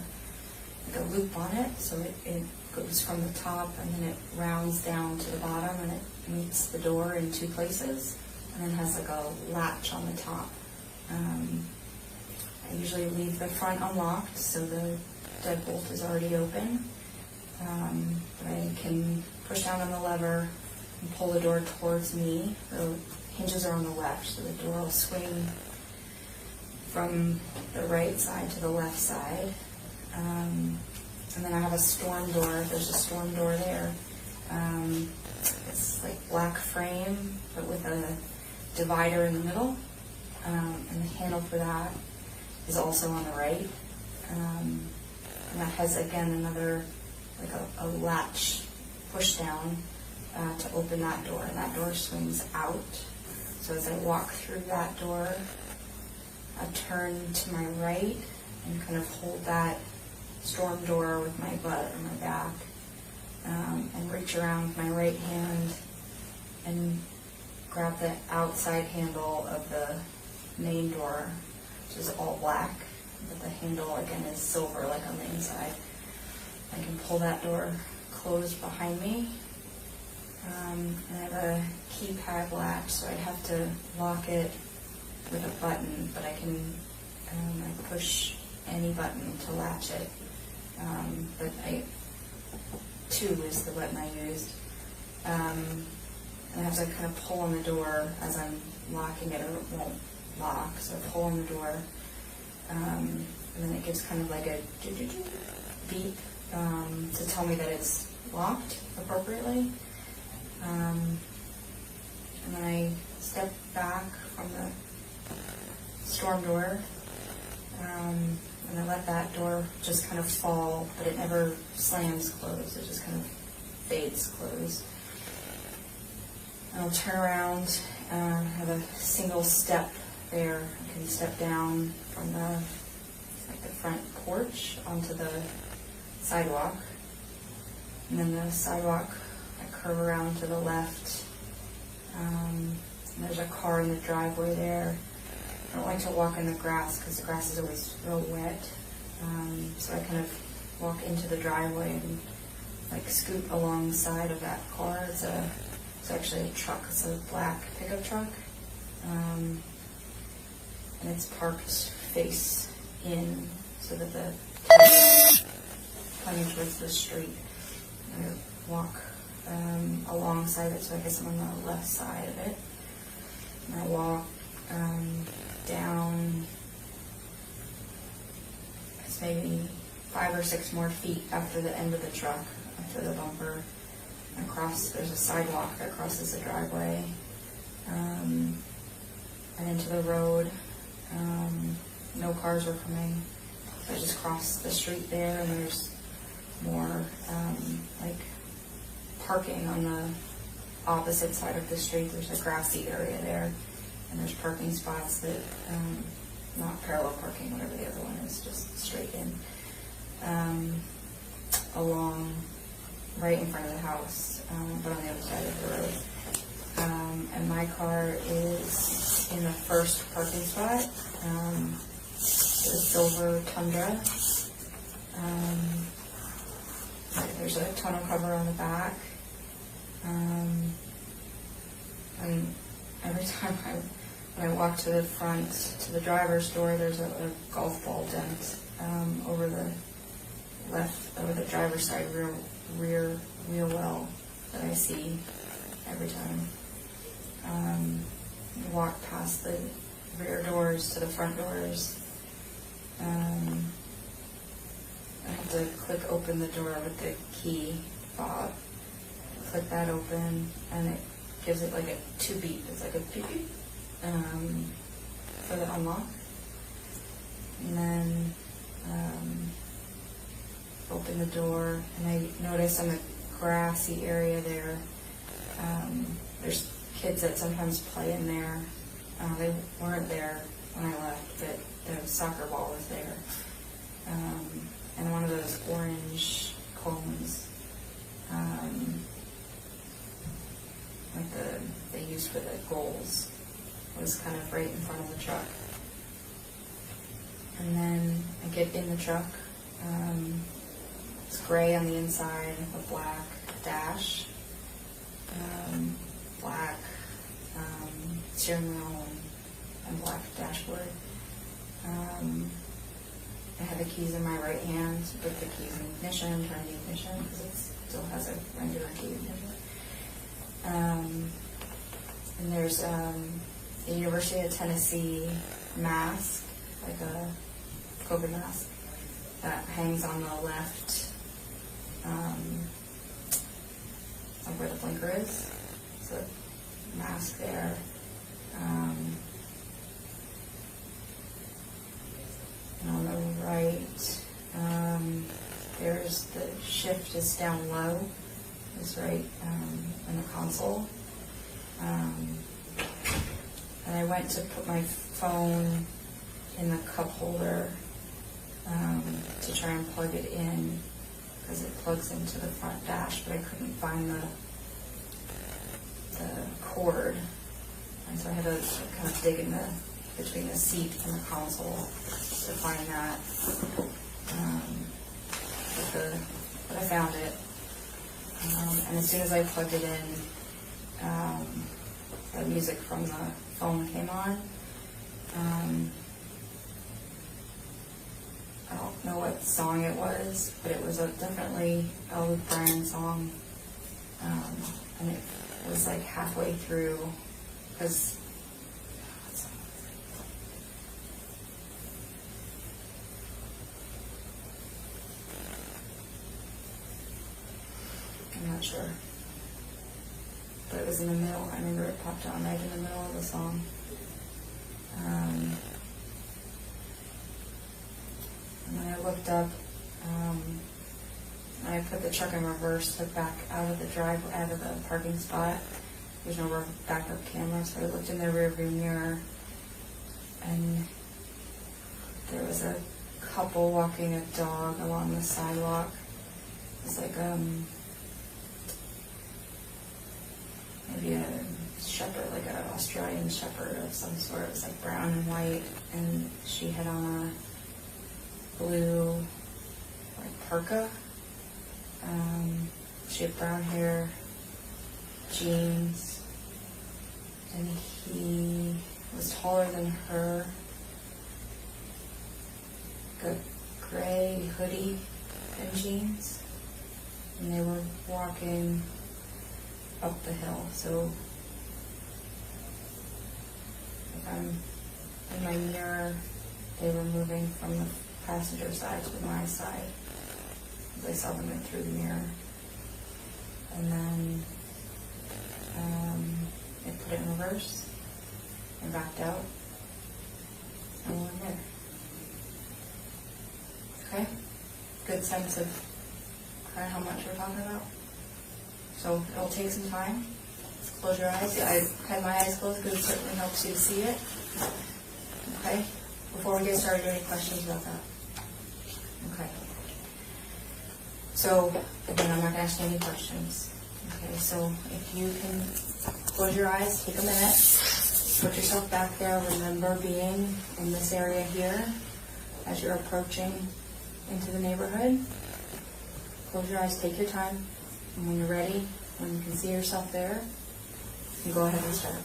loop on it, so it goes from the top and then it rounds down to the bottom and it meets the door in two places, and then has like a latch on the top. I usually leave the front unlocked, so the deadbolt is already open. But I can push down on the lever and pull the door towards me. The hinges are on the left, so the door will swing from the right side to the left side. And then I have a storm door. There's a storm door there. It's like black frame, but with a divider in the middle. And the handle for that is also on the right. And that has, again, another, like a latch push down to open that door. And that door swings out. So as I walk through that door, I turn to my right and kind of hold that storm door with my butt or my back, and reach around with my right hand and grab the outside handle of the main door, which is all black, but the handle again is silver like on the inside. I can pull that door closed behind me, and I have a keypad latch, so I'd have to lock it with a button, but I can I push any button to latch it. But 2 is the button I used. And I have to kind of pull on the door as I'm locking it, or it won't lock. So I pull on the door, and then it gives kind of like a beep to tell me that it's locked appropriately. And then I step back from the storm door, and I let that door just kind of fall, but it never slams closed. It just kind of fades closed. And I'll turn around, have a single step there. I can step down from the front porch onto the sidewalk. And then the sidewalk, I curve around to the left. And there's a car in the driveway there. I don't like to walk in the grass because the grass is always real wet. So I kind of walk into the driveway and like scoot alongside of that car. It's a It's actually a truck. It's a black pickup truck. And it's parked face in so that the coming towards the street. I walk alongside it, so I guess I'm on the left side of it. And I walk down, it's maybe 5 or 6 more feet after the end of the truck, after the bumper. Across, there's a sidewalk that crosses the driveway, and into the road. No cars were coming. So I just crossed the street there, and there's more like parking on the opposite side of the street. There's a grassy area there, and there's parking spots that, not parallel parking, whatever the other one is, just straight in, along right in front of the house, but on the other side of the road. And my car is in the first parking spot. It's a silver Tundra. There's a tonneau cover on the back. And every time when I walk to the front, to the driver's door, there's a golf ball dent over the driver's side rear wheel well that I see every time. You walk past the rear doors to the front doors. I have to click open the door with the key fob. Click that open, and it gives it like a 2-beep. It's like a beep beep for the unlock. And then open the door, and I notice in the grassy area there, there's kids that sometimes play in there. They weren't there when I left, but the soccer ball was there. And one of those orange cones, like they used for the goals, was kind of right in front of the truck. And then I get in the truck. It's gray on the inside, a black dash, black steering wheel, and black dashboard. I have the keys in my right hand, put the keys in ignition, turn the ignition, because it still has a regular key ignition. And there's a University of Tennessee mask, like a COVID mask, that hangs on the left, like where the blinker is. So mask there. And on the right, there's the shift is down low. It's right in the console. And I went to put my phone in the cup holder to try and plug it in, because it plugs into the front dash, but I couldn't find the cord. And so I had to kind of dig in between the seat and the console to find that. But I found it. And as soon as I plugged it in, the music from the phone came on. I don't know what song it was, but it was definitely a Luke Bryan song. And it was like halfway through, because I'm not sure. But it was in the middle. I remember it popped on right in the middle of the song. And then I looked up, and I put the truck in reverse, looked back out of the parking spot. There's no backup camera, so I looked in the rearview mirror, and there was a couple walking a dog along the sidewalk. It was like maybe a shepherd, like an Australian shepherd of some sort. It was like brown and white, and she had on a blue, like parka. She had brown hair. jeans, and he was taller than her. A gray hoodie and jeans, and they were walking up the hill. So if I'm in my mirror, they were moving from the passenger side to my side. I saw them in through the mirror. And then they put it in reverse and backed out. And we're there. Okay? Good sense of kind of how much we're talking about. So it'll take some time. Just close your eyes. I had my eyes closed because it certainly helps you to see it. Okay? Before we get started, any questions about that? Okay. So, again, I'm not going to ask you any questions. Okay, so if you can close your eyes, take a minute, put yourself back there, remember being in this area here as you're approaching into the neighborhood. Close your eyes, take your time, and when you're ready, when you can see yourself there, you go ahead and start.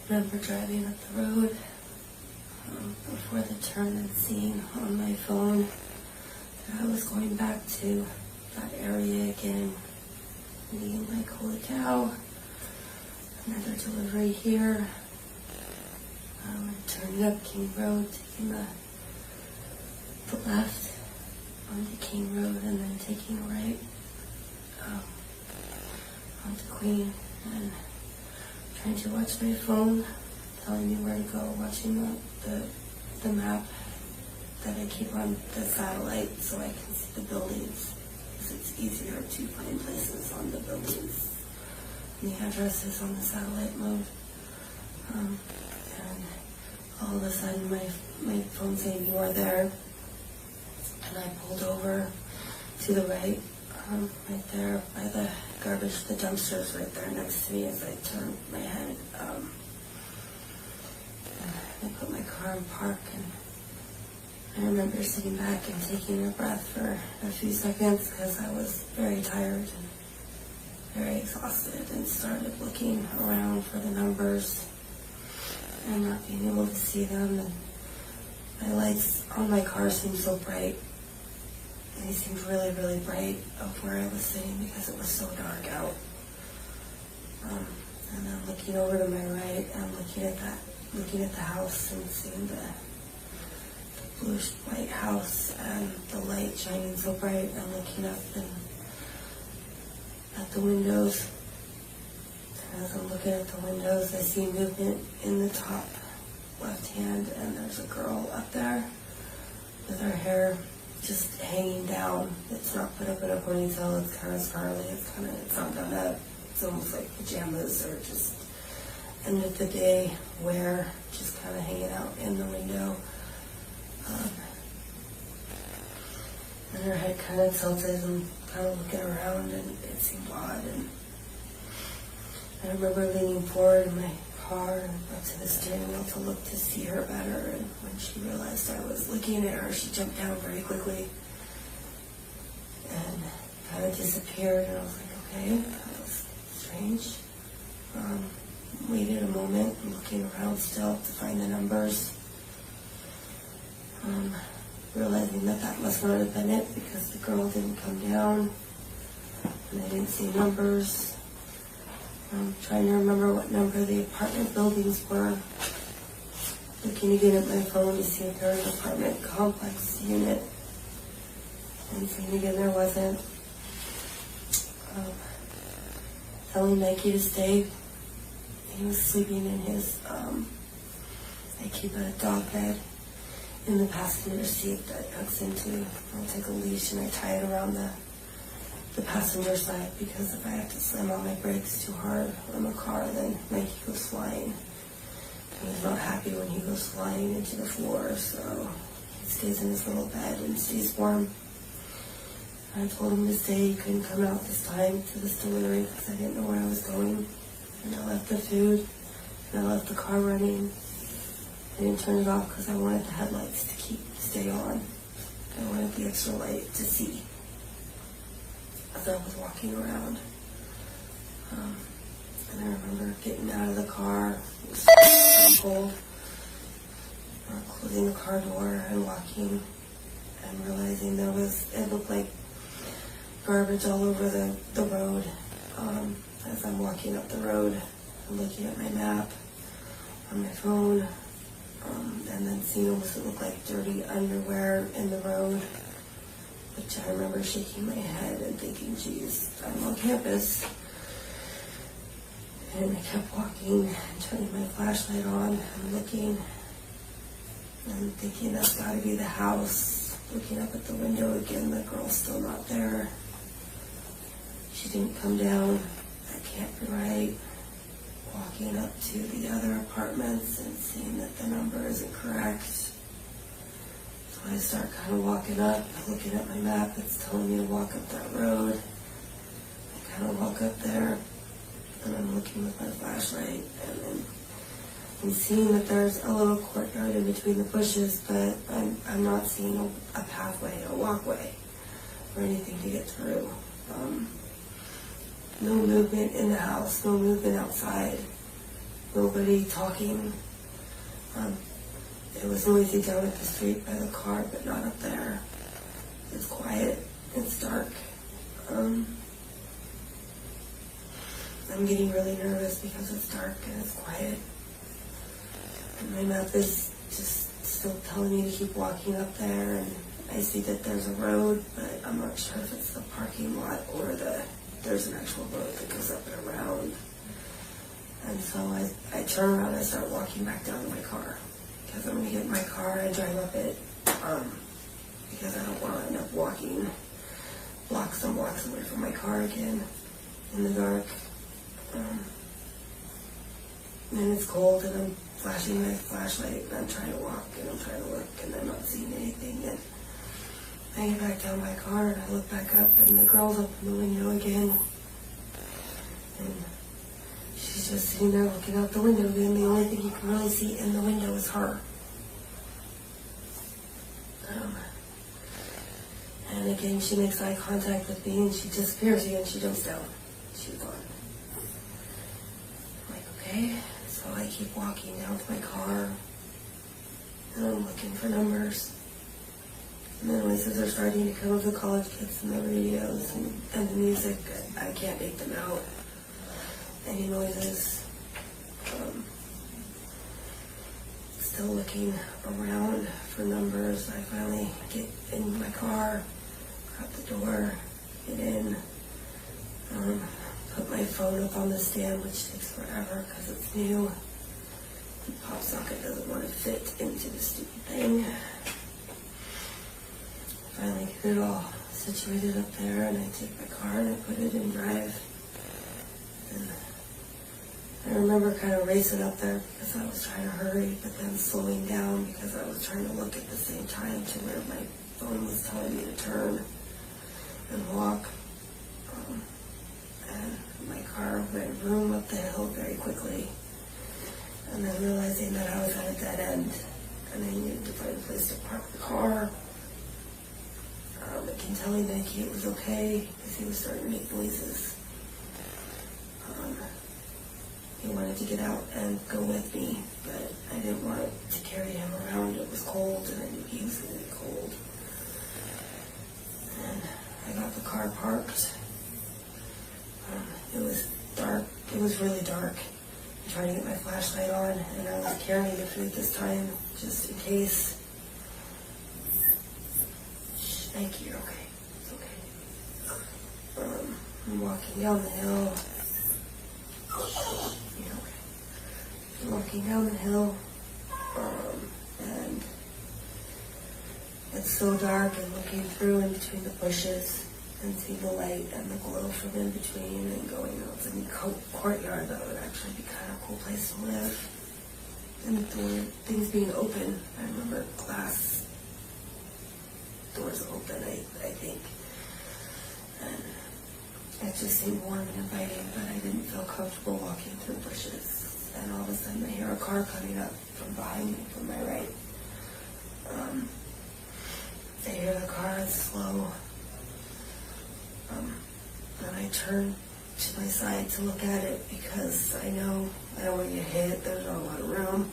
Remember driving up the road before the turn and seeing on my phone that I was going back to that area again, being like, holy cow, another delivery here. Turning up King Road, taking the left onto King Road, and then taking a right onto Queen, and trying to watch my phone, telling me where to go, watching the map that I keep on the satellite so I can see the buildings, because it's easier to find places on the buildings and the addresses on the satellite mode. And all of a sudden my phone saying you are there, and I pulled over to the right, right there by the garbage, the dumpsters right there next to me. As I turned my head, I put my car in park, and I remember sitting back and taking a breath for a few seconds because I was very tired and very exhausted, and started looking around for the numbers and not being able to see them. And my lights on my car seemed so bright. And they seemed really, really bright up where I was sitting because it was so dark out. And then looking over to my right and looking at the house and seeing the bluish white house and the light shining so bright, and looking up and at the windows. And as I'm looking at the windows, I see movement in the top left hand, and there's a girl up there with her hair just hanging down. It's not put up in a ponytail, it's kind of snarly, it's not done up. It's almost like pajamas, or just end of the day wear, just kind of hanging out in the window. And her head kind of tilted and kind of looking around, and it seemed odd. And I remember leaning forward in my car and up to the steering wheel to look to see her better, and when she realized I was looking at her, she jumped down very quickly and kind of disappeared. And I was like, okay, that was strange. Waited a moment, looking around still to find the numbers, realizing that must not have been it because the girl didn't come down and I didn't see numbers. I'm trying to remember what number the apartment buildings were. Looking again at my phone to see if there was an apartment complex unit. And seeing again there wasn't. Telling Mikey to stay. He was sleeping in his, I keep a dog bed in the passenger seat that hooks into, I'll take a leash and I tie it around the passenger side, because if I have to slam on my brakes too hard on the car, then Mikey goes flying. And he's not happy when he goes flying into the floor, so he stays in his little bed and stays warm. I told him to stay. He couldn't come out this time to this delivery because I didn't know where I was going. And I left the food, and I left the car running. I didn't turn it off because I wanted the headlights to stay on. I wanted the extra light to see as I was walking around. And I remember getting out of the car, it was so cold, closing the car door and walking and realizing it looked like garbage all over the road. As I'm walking up the road, I'm looking at my map on my phone, and then seeing what looked like dirty underwear in the road, which I remember shaking my head and thinking, geez, I'm on campus. And I kept walking and turning my flashlight on and looking and thinking that's got to be the house. Looking up at the window again, the girl's still not there. She didn't come down. That can't be right. Walking up to the other apartments and seeing that the number isn't correct. So I start kind of walking up, looking at my map. It's telling me to walk up that road. I kind of walk up there. And I'm looking with my flashlight, and then I'm seeing that there's a little courtyard in between the bushes, but I'm not seeing a pathway, a walkway, or anything to get through. No movement in the house, no movement outside, nobody talking. It was noisy down at the street by the car, but not up there. It's quiet, it's dark. I'm getting really nervous because it's dark and it's quiet. And my map is just still telling me to keep walking up there, and I see that there's a road, but I'm not sure if it's the parking lot or there's an actual road that goes up and around. And so I turn around and I start walking back down to my car, because I'm going to get in my car and drive up it, because I don't want to end up walking blocks and blocks away from my car again in the dark. And it's cold, and I'm flashing my flashlight, and I'm trying to walk, and I'm trying to look, and I'm not seeing anything. And I get back down my car, and I look back up, and the girl's up in the window again. And she's just sitting there looking out the window, and the only thing you can really see in the window is her. And again, she makes eye contact with me, and she disappears again. She jumps down. She's gone. Okay, so I keep walking down to my car, and I'm looking for numbers. And the noises are starting to come of the college kids and the radios and the music. I can't make them out. Any noises. Still looking around for numbers. I finally get in my car, grab the door, get in. Put my phone up on the stand, which takes forever because it's new. The pop socket doesn't want to fit into the stupid thing. Finally get it all situated up there, and I take my car and I put it in drive. And I remember kind of racing up there because I was trying to hurry, but then slowing down because I was trying to look at the same time to where my phone was telling me to turn and walk. And my car went vroom up the hill very quickly. And then realizing that I was at a dead end and I needed to find a place to park the car. I can tell that Kate was okay because he was starting to make noises. He wanted to get out and go with me, but I didn't want to carry him around. It was cold, and I knew he was going to be cold. And I got the car parked. It was dark. It was really dark. I'm trying to get my flashlight on, and I was carrying the food this time, just in case. Shh, thank you. Okay. It's okay. I'm walking down the hill. Yeah, okay. I'm walking down the hill, and it's so dark, and looking through in between the bushes and see the light and the glow from in between and going out to the courtyard. That would actually be kind of a cool place to live. And the door, things being open. I remember glass doors open, I think. And it just seemed warm and inviting, but I didn't feel comfortable walking through bushes. And all of a sudden I hear a car coming up from behind me, from my right. I hear the car, it's slow. And I turn to my side to look at it because I know I don't want to get hit. There's not a lot of room.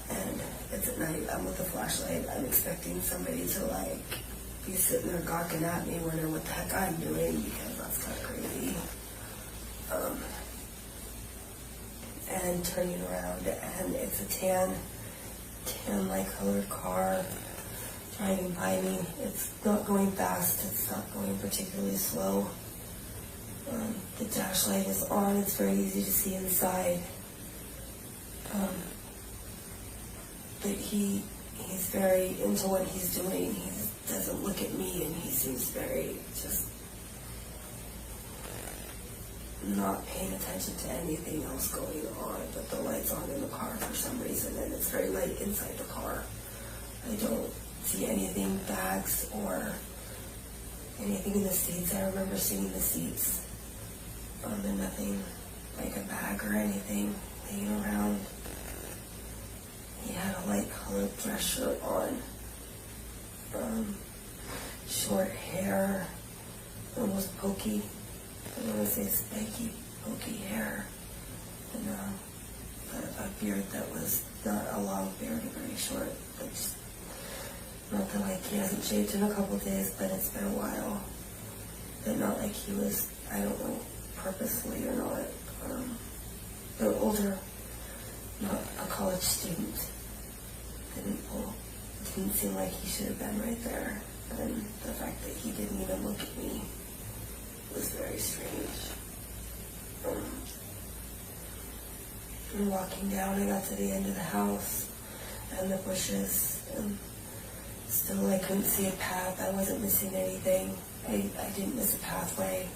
And it's at night. I'm with a flashlight. I'm expecting somebody to like be sitting there gawking at me, wondering what the heck I'm doing because that's kind of crazy. And turning around, and it's a tan-like colored car driving by me. It's not going fast. It's not going particularly slow. The dash light is on. It's very easy to see inside. But he's very into what he's doing. He doesn't look at me, and he seems very just not paying attention to anything else going on. But the light's on in the car for some reason, and it's very light inside the car. I don't see anything, bags or anything in the seats. I remember seeing the seats. And nothing like a bag or anything laying around. He had a light colored dress shirt on. Short hair, almost pokey. I don't want to say spiky, pokey hair. And a beard that was not a long beard, very short. But just, not that like he hasn't shaved in a couple of days, but it's been a while. But not like he was, I don't know, purposely or not. But older, not a college student. Didn't seem like he should have been right there. And the fact that he didn't even look at me was very strange. And walking down, I got to the end of the house and the bushes, and still I couldn't see a path. I wasn't missing anything. I didn't miss a pathway.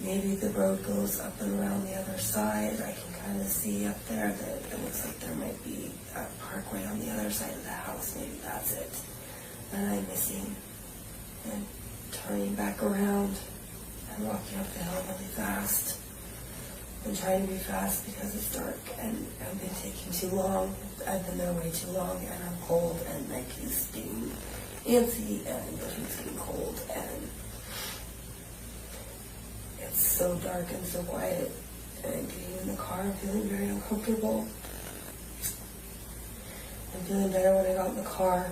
Maybe the road goes up and around the other side. I can kind of see up there that it looks like there might be a parkway on the other side of the house. Maybe that's it. And I'm missing. And turning back around and walking up the hill really fast. I'm trying to be fast because it's dark and I've been taking too long. I've been there way too long, and I'm cold, and Nike's getting antsy, and the heat's getting cold, and it's so dark and so quiet. And getting in the car, I'm feeling very uncomfortable. I'm feeling better when I got in the car.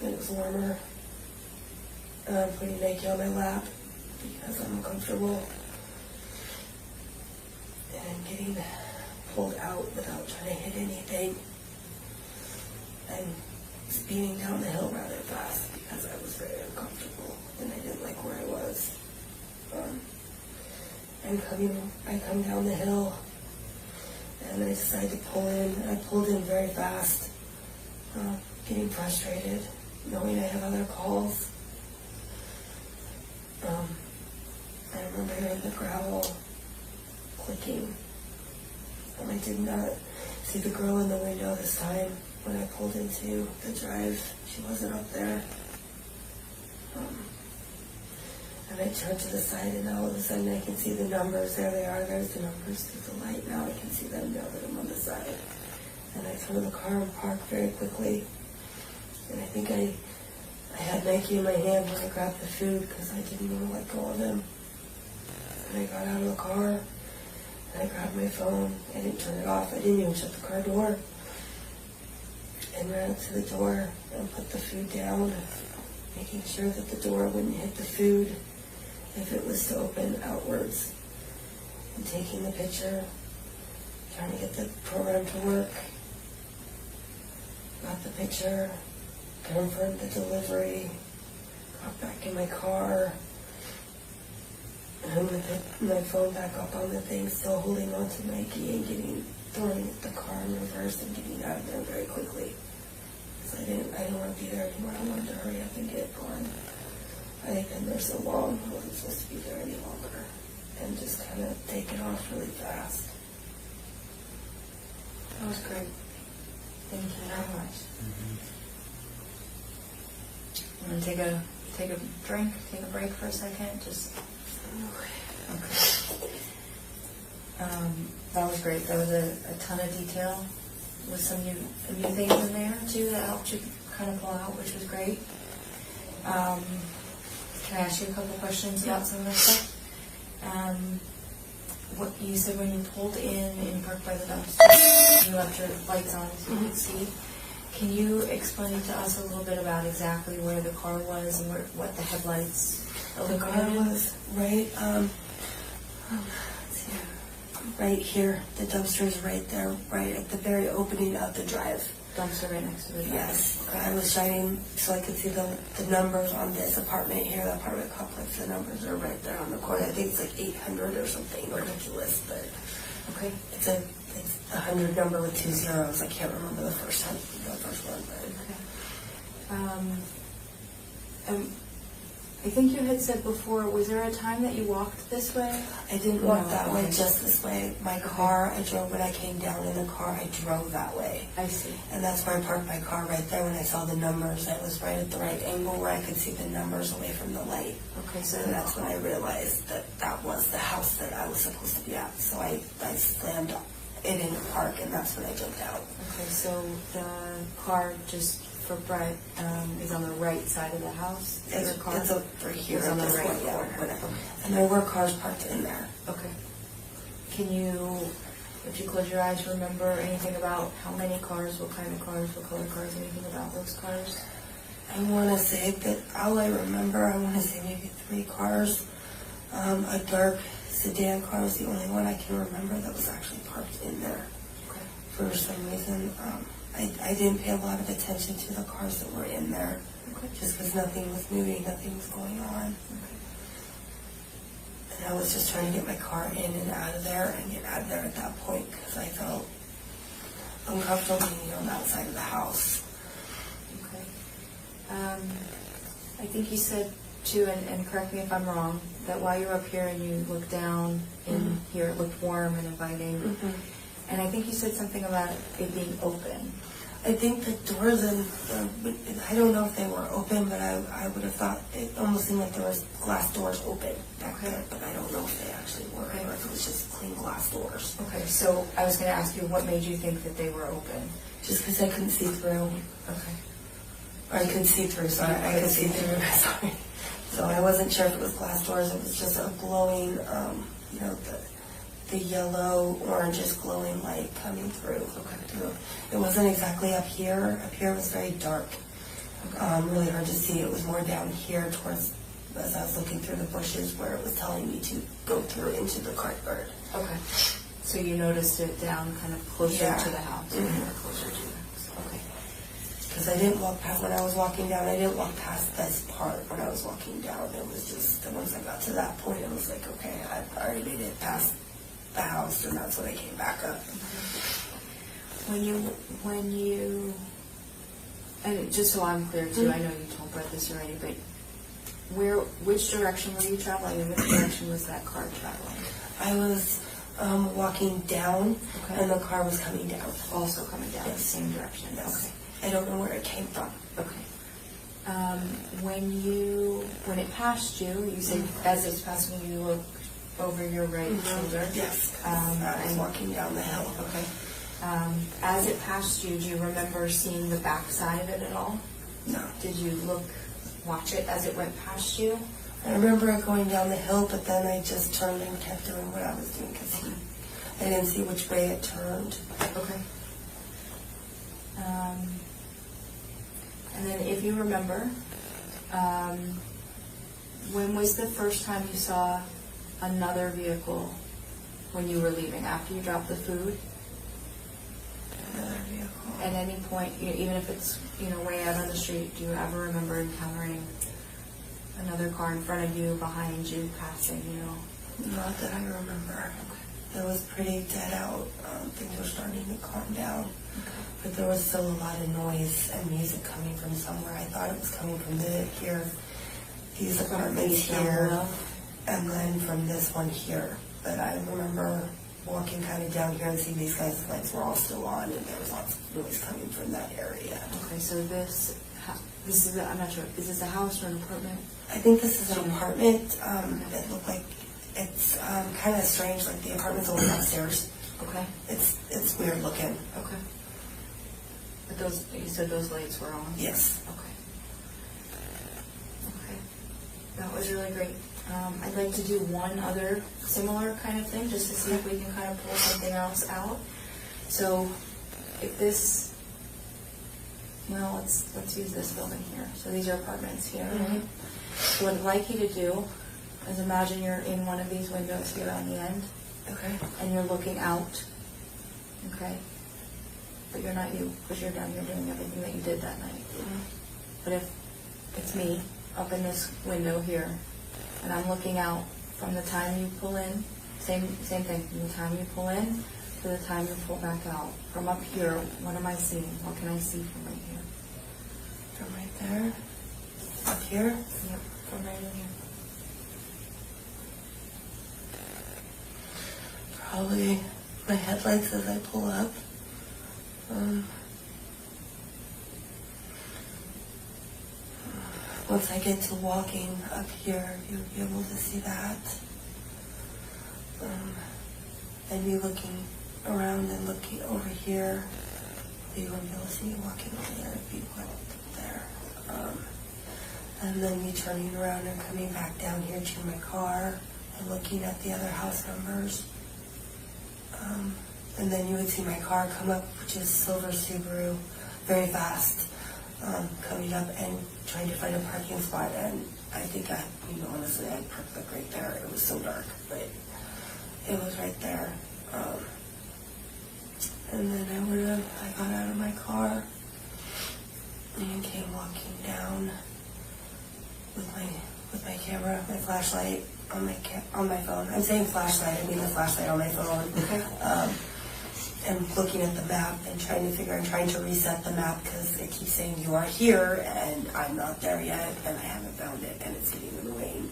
It was warmer. And I'm putting Nike on my lap because I'm uncomfortable. And I'm getting pulled out without trying to hit anything. I'm speeding down the hill rather fast because I was very uncomfortable and I didn't like where I was. I come down the hill and I decide to pull in. I pulled in very fast, getting frustrated, knowing I have other calls. I remember hearing the gravel clicking, and I did not see the girl in the window this time when I pulled into the drive. She wasn't up there. And I turned to the side, and all of a sudden I can see the numbers. There they are. There's the numbers through the light. Now I can see them now that I'm on the side. And I turned the car and parked very quickly. And I think I had Nike in my hand when I grabbed the food because I didn't want to let go of him. And I got out of the car, and I grabbed my phone. I didn't turn it off. I didn't even shut the car door. And ran up to the door and put the food down, making sure that the door wouldn't hit the food if it was to open outwards. And taking the picture, trying to get the program to work. Got the picture, confirmed the delivery, got back in my car, and with my phone back up on the thing, still holding on to Nike and throwing the car in reverse and getting out of there very quickly. Because I didn't want to be there anymore. I wanted to hurry up and get gone. I had been there so long, I wasn't supposed to be there any longer. And just kind of take it off really fast. That was great. Thank you very much. You want to take a drink, take a break for a second? Just okay. That was great. That was a ton of detail with some new things in there too that helped you kind of pull out, which was great. Can I ask you a couple questions about some of this stuff? What you said when you pulled in and you parked by the dumpster, you left your lights on so you could see. Can you explain to us a little bit about exactly where the car was and what the headlights The car was right, let's see, right here. The dumpster is right there, right at the very opening of the drive. Dumpster right next to the drive? Yes. I was shining so I could see the numbers on this apartment here, the apartment complex. The numbers are right there on the corner. I think it's like 800 or something ridiculous, but Okay. it's a 100 number with 2 zeros. I can't remember the first one, but Okay. I think you had said before, was there a time that you walked this way? I didn't walk No, that way, okay. just this way. My car, I drove when I came down in the car. I drove that way. I see. And that's where I parked my car, right there. When I saw the numbers, that was right at the right angle where I could see the numbers away from the light. Okay, so And that's when I realized that that was the house that I was supposed to be at. So I slammed it in the park, and that's when I jumped out. Okay, so the car, just for Brett, is on the right side of the house? It's Your car over here. is on the at this right point, yeah, corner. whatever. And there were cars parked in there. Okay. Can you, if you close your eyes, remember anything about how many cars, what kind of cars, what color cars, anything about those cars? I want to say that all I remember, I want to say maybe 3 cars. A dark sedan car was the only one I can remember that was actually parked in there. Okay. For some reason, I didn't pay a lot of attention to the cars that were in there. Okay. Just because nothing was moving, nothing was going on. Okay. And I was just trying to get my car in and out of there and get out of there at that point because I felt uncomfortable being on that side of the house. Okay. I think you said too, and correct me if I'm wrong, that while you were up here and you looked down in here, it looked warm and inviting. And I think you said something about it being open. I think the doors and I don't know if they were open, but I would have thought it almost seemed like there was glass doors open back there, but I don't know if they actually were or if it was just clean glass doors. Okay, so I was going to ask you, what made you think that they were open? Just because I couldn't see through. Okay. Or I couldn't see through, sorry. I could see through, sorry. So I wasn't sure if it was glass doors. It was just a glowing, the yellow, orangish glowing light coming through. Okay. It wasn't exactly up here. Up here was very dark. Really hard to see. It was more down here towards, as I was looking through the bushes, where it was telling me to go through into the courtyard. Okay. So you noticed it down kind of closer Yeah. to the house. Mhm. Or closer to the house. Okay. Because I didn't walk past, when I was walking down, I didn't walk past this part when I was walking down. It was just, once I got to that point, it was like, okay, I've already made it past the house, and that's when I came back up. When you, and just so I'm clear too, I know you told Brett this already, but which direction were you traveling and which direction was that car traveling? I was walking down, Okay. and the car was coming down. Also coming down the Yes. same direction? Yes. Okay. I don't know where it came from. Okay. When it passed you, you said as it's passing you look over your right shoulder. Yes. I was and walking down the hill. Okay. As it passed you, do you remember seeing the back side of it at all? No. Did you watch it as it went past you? I remember it going down the hill, but then I just turned and kept doing what I was doing because I didn't see which way it turned. Okay. And then if you remember, when was the first time you saw another vehicle when you were leaving? After you dropped the food? Another vehicle. At any point, even if it's way out on the street, do you ever remember encountering another car in front of you, behind you, passing you? Not that I remember. It was pretty dead out. Things were starting to calm down. But there was still a lot of noise and music coming from somewhere. I thought it was coming from these apartments here, and then from this one here. But I remember walking kind of down here and seeing these guys' lights were all still on, and there was lots of noise coming from that area. Okay, so this is, I'm not sure, is this a house or an apartment? I think this is an apartment. It looked like it's kind of strange, like the apartment's only upstairs. Okay. It's weird looking. Okay. But those, you said those lights were on? Yes. Okay. Okay. That was really great. I'd like to do one other similar kind of thing, just to see if we can kind of pull something else out. So, if this, well, let's use this building here. So these are apartments here. Mhm. So what I'd like you to do is imagine you're in one of these windows here on the end, Okay. and you're looking out, okay? But you're not you, because you're down here doing everything that you did that night. But if it's me, up in this window here, and I'm looking out from the time you pull in, same thing, from the time you pull in to the time you pull back out. From up here, what am I seeing? What can I see from right here? From right there. Up here. Yep, from right in here. Probably my headlights as I pull up. Once I get to walking up here, you'll be able to see that. And me looking around and looking over here, you won't be able to see me walking over there. It'd be right there. And then me turning around and coming back down here to my car and looking at the other house numbers. And then you would see my car come up, which is silver Subaru, very fast, coming up and trying to find a parking spot. And I think honestly, I parked like right there. It was so dark, but it was right there. And then I got out of my car and came walking down with my camera, my flashlight on my phone. I'm saying flashlight, I mean the flashlight on my phone. Okay. And looking at the map and trying to reset the map because it keeps saying you are here and I'm not there yet and I haven't found it and it's getting annoying.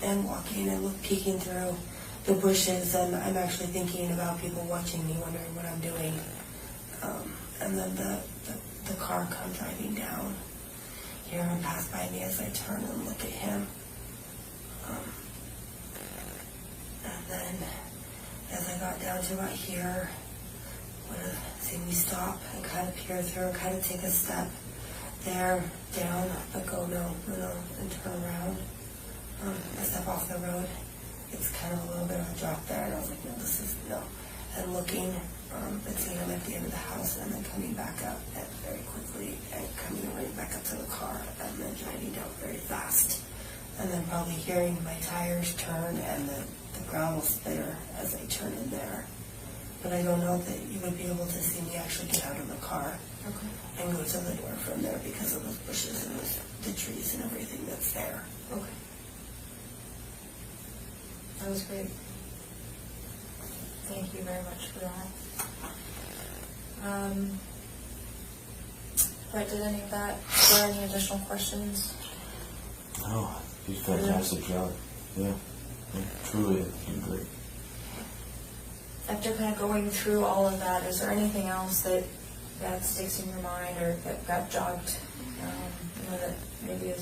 And walking and peeking through the bushes, and I'm actually thinking about people watching me, wondering what I'm doing. And then the car come driving down here and pass by me as I turn and look at him. And then as I got down to about here, would have seen me stop and kind of peer through and kind of take a step there, down, but go no, and turn around. I step off the road. It's kind of a little bit of a drop there, and I was like, no. And looking, and seeing him at the end of the house, and then coming back up very quickly, and coming right back up to the car, and then driving down very fast. And then probably hearing my tires turn and the ground will spitter as I turn in there. But I don't know that you would be able to see me actually get out of the car and go to the door from there because of those bushes and the trees and everything that's there. Okay. That was great. Thank you very much for that. Right, did any of that, were there any additional questions? Oh, you did a fantastic job. Yeah, truly, you did great. After kind of going through all of that, is there anything else that sticks in your mind or that got jogged, that maybe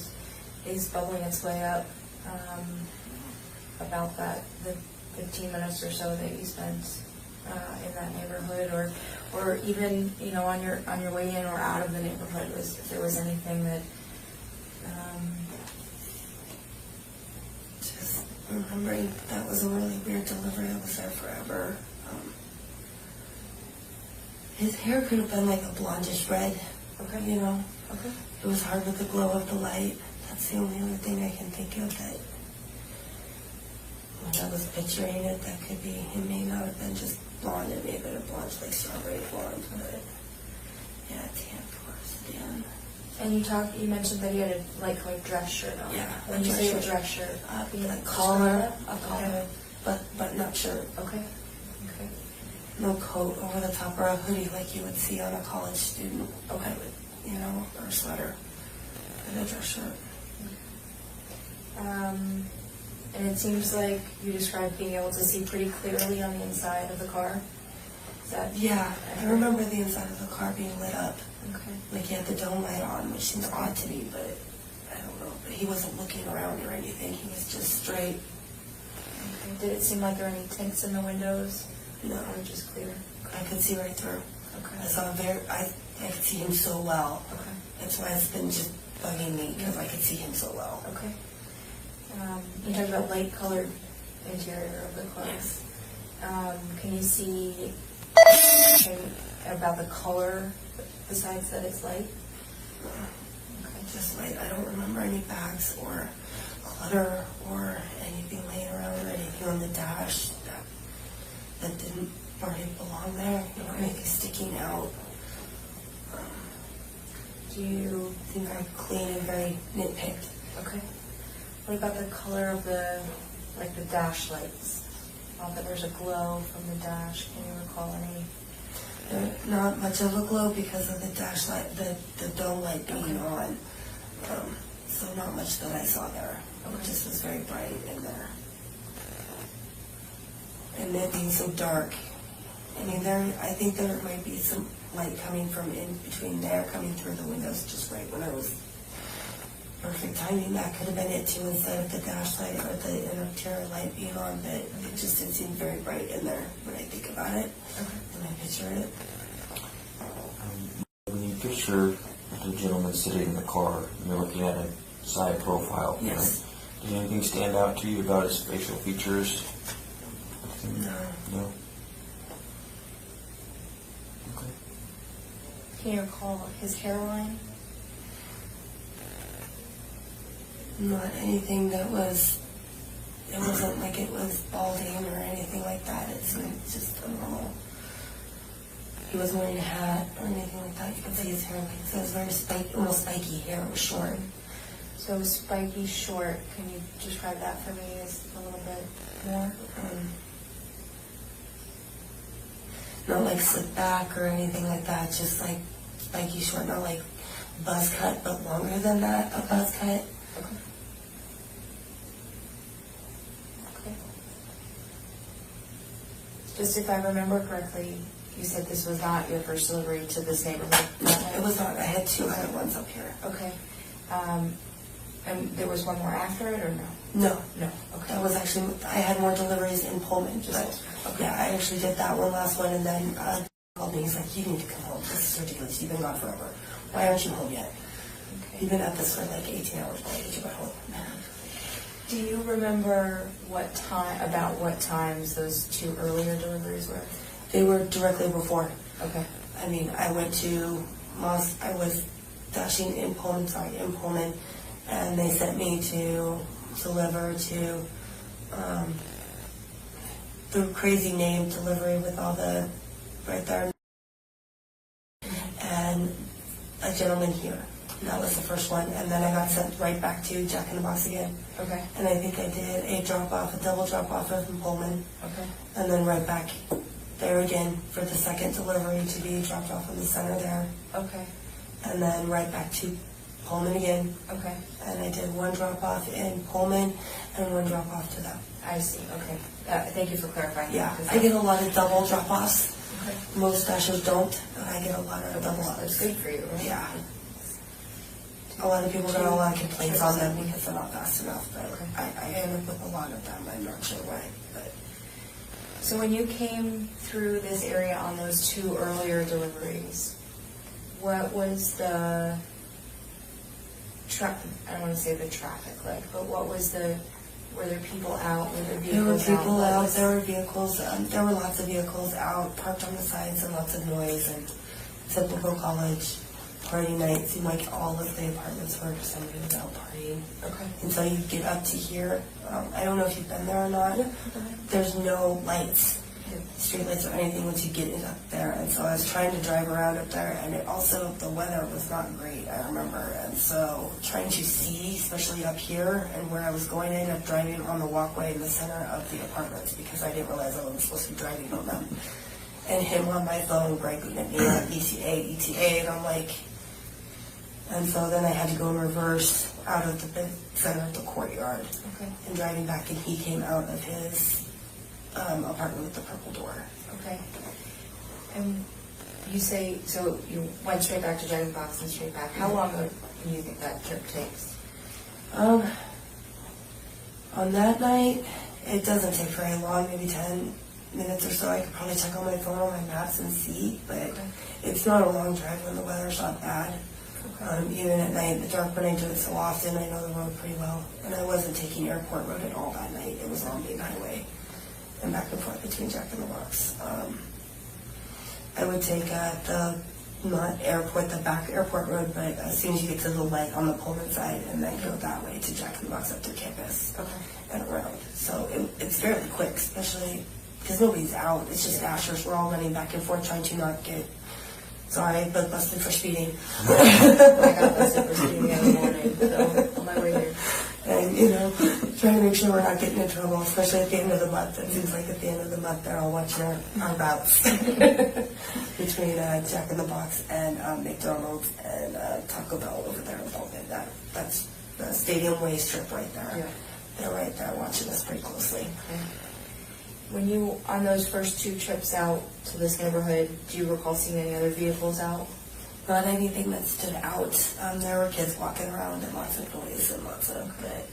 is bubbling its way up about that, the 15 minutes or so that you spent in that neighborhood, or even on your way in or out of the neighborhood, if there was anything that Just remembering that was a really weird delivery. I was there forever. His hair could have been like a blondish red. Okay. Okay. It was hard with the glow of the light. That's the only other thing I can think of that when I was picturing it, that could be, it may not have been just blonde, it may have been a blonde, like strawberry blonde, but yeah, tan, of course, tan. And you mentioned that he had a dress shirt on. Yeah, When you say a dress shirt, Like collar, a collar, but not shirt. Okay. Okay. No coat over the top or a hoodie like you would see on a college student. Okay. Or a sweater. And a dress shirt. And it seems like you described being able to see pretty clearly on the inside of the car. Is that? Yeah, I remember the inside of the car being lit up. Okay. Like he had the dome light on, which seems odd to me, but I don't know. But he wasn't looking around or anything. He was just straight. Okay. Did it seem like there were any tints in the windows? No. Or just clear? I could see right through. I saw I could see him so well. Okay. That's why it's been just bugging me, because I could see him so well. Okay. You talked about light-colored interior of the clothes. Can you see anything about the color besides that it's light? Just like, I don't remember any bags or clutter or anything laying around or anything on the dash that didn't already belong there, anything sticking out. Do you think I'm clean and very nitpicked? Okay. What about the color of the dash lights? That there's a glow from the dash. Can you recall any? Not much of a glow because of the dash light, the dome light being on. So not much that I saw there. It just was very bright in there. And it being so dark. I mean, I think there might be some light coming from in between there, coming through the windows just right when I was perfect timing. That could have been it too, instead of the dash light or the interior light being on, but it just didn't seem very bright in there when I think about it. When I picture it. When you picture the gentleman sitting in the car, you're looking at a side profile. Yes. Right? Did anything stand out to you about his facial features? No. No? Okay. Can you recall his hairline? Not anything that was, it wasn't like it was balding or anything like that. It's just a normal. He wasn't wearing a hat or anything like that. You can see his hair, so it was very almost spiky hair. It was short. So spiky, short. Can you describe that for me as a little bit more? Not like slick back or anything like that. Just like spiky, short. Not like buzz cut, but longer than that. A buzz cut. Okay. Okay. Just if I remember correctly, you said this was not your first delivery to this neighborhood? No, it was not. I had 2 other ones up here. Okay. And there was one more after it, or no? No. No. Okay. That was actually, I had more deliveries in Pullman. But, yeah, I actually did that one last one, and then called me. He's like, you need to come home. This is ridiculous. You've been gone forever. Why aren't you home yet? Okay. You've been at this for like 18 hours. Why did you go home? Do you remember what times those 2 earlier deliveries were? They were directly before. Okay. I mean, I went to Moss. I was dashing in Pullman, and they sent me to deliver to the crazy name delivery with all the right there, and a gentleman here. That was the first one, and then I got sent right back to Jack in the Box again. Okay. And I think I did a double drop off in Pullman, Okay. and then right back there again for the second delivery to be dropped off in the center there. Okay. And then right back to Pullman again. Okay. And I did 1 drop off in Pullman and 1 drop off to them. I see. Okay. Thank you for clarifying. Yeah, that, I get a lot of double drop offs. Okay. Most dashers don't, but I get a lot of double That's offs. good for you, right? Yeah. A lot of people got a lot of complaints on them because they're not fast enough, but Okay. I end up with a lot of them. I'm not sure why, but So when you came through this area on those 2 earlier deliveries, what was the I don't want to say the traffic like, but what was were there people out? Were there there were vehicles people What out. was- There were vehicles. There were lots of vehicles out, parked on the sides, and lots of noise and typical college party night. Seemed like all of the apartments were somebody was out partying. Okay. And so you get up to here. I don't know if you've been there or not. There's no lights, street lights or anything once you get it up there. And so I was trying to drive around up there, and it also, the weather was not great, I remember. And so trying to see, especially up here, and where I was going, I ended up driving on the walkway in the center of the apartments because I didn't realize I was supposed to be driving on them. And him on my phone griping at me on ETA, and I'm like, and so then I had to go in reverse out of the center of the courtyard. Okay. And driving back, and he came out of his apartment with the purple door. Okay. And you say, so you went straight back to Jack in the Box and straight back. How long do you think that trip takes? On that night, it doesn't take very long, maybe 10, minutes or so, I could probably check on my phone on my maps and see, but it's not a long drive when the weather's not bad. Even at night, in the dark, when I do it so often, I know the road pretty well. And I wasn't taking Airport Road at all that night. It was on main highway and back and forth between Jack in the Box. I would take not airport, the back Airport Road, but as soon as you get to the light on the Pullman side, and then go that way to Jack in the Box up through campus and around. So it's fairly quick, especially because nobody's out. It's just Ashers. We're all running back and forth trying to not get. Sorry, but busted for speeding. I got busted for speeding the other morning, so on my way here. And, trying to make sure we're not getting in trouble, especially at the end of the month. It seems like at the end of the month they're all watching our routes between Jack in the Box and McDonald's and Taco Bell over there in Baldwin. That's the Stadium Way strip right there. Yeah. They're right there watching us pretty closely. Okay. When you, on those first 2 trips out to this neighborhood, do you recall seeing any other vehicles out? Not anything that stood out. There were kids walking around and lots of noise and but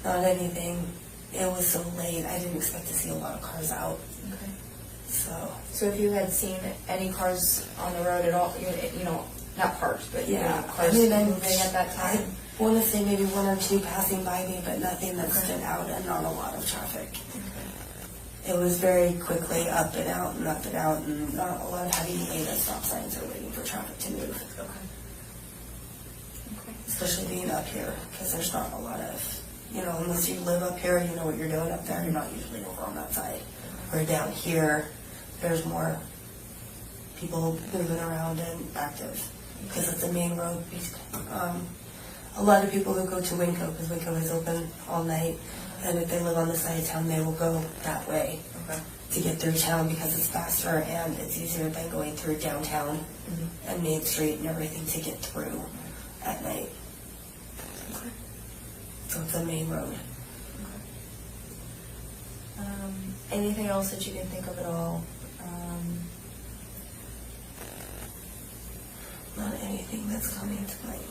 not anything. It was so late. I didn't expect to see a lot of cars out. Okay. So if you had seen any cars on the road at all, not parked, but cars moving at that time? I want to say maybe 1 or 2 passing by me, but nothing that stood out and not a lot of traffic. It was very quickly up and out and up and out, and not a lot of heavy ADA stop signs are waiting for traffic to move. Okay. Especially being up here, because there's not a lot of, unless you live up here, you know what you're doing up there, you're not usually over on that side. Where down here, there's more people moving around and active, because it's a main road. A lot of people who go to Winco, because Winco is open all night, and if they live on the side of town, they will go that way to get through town because it's faster and it's easier than going through downtown and Main Street and everything to get through at night. So it's a main road. Anything else that you can think of at all? Not anything that's coming to mind.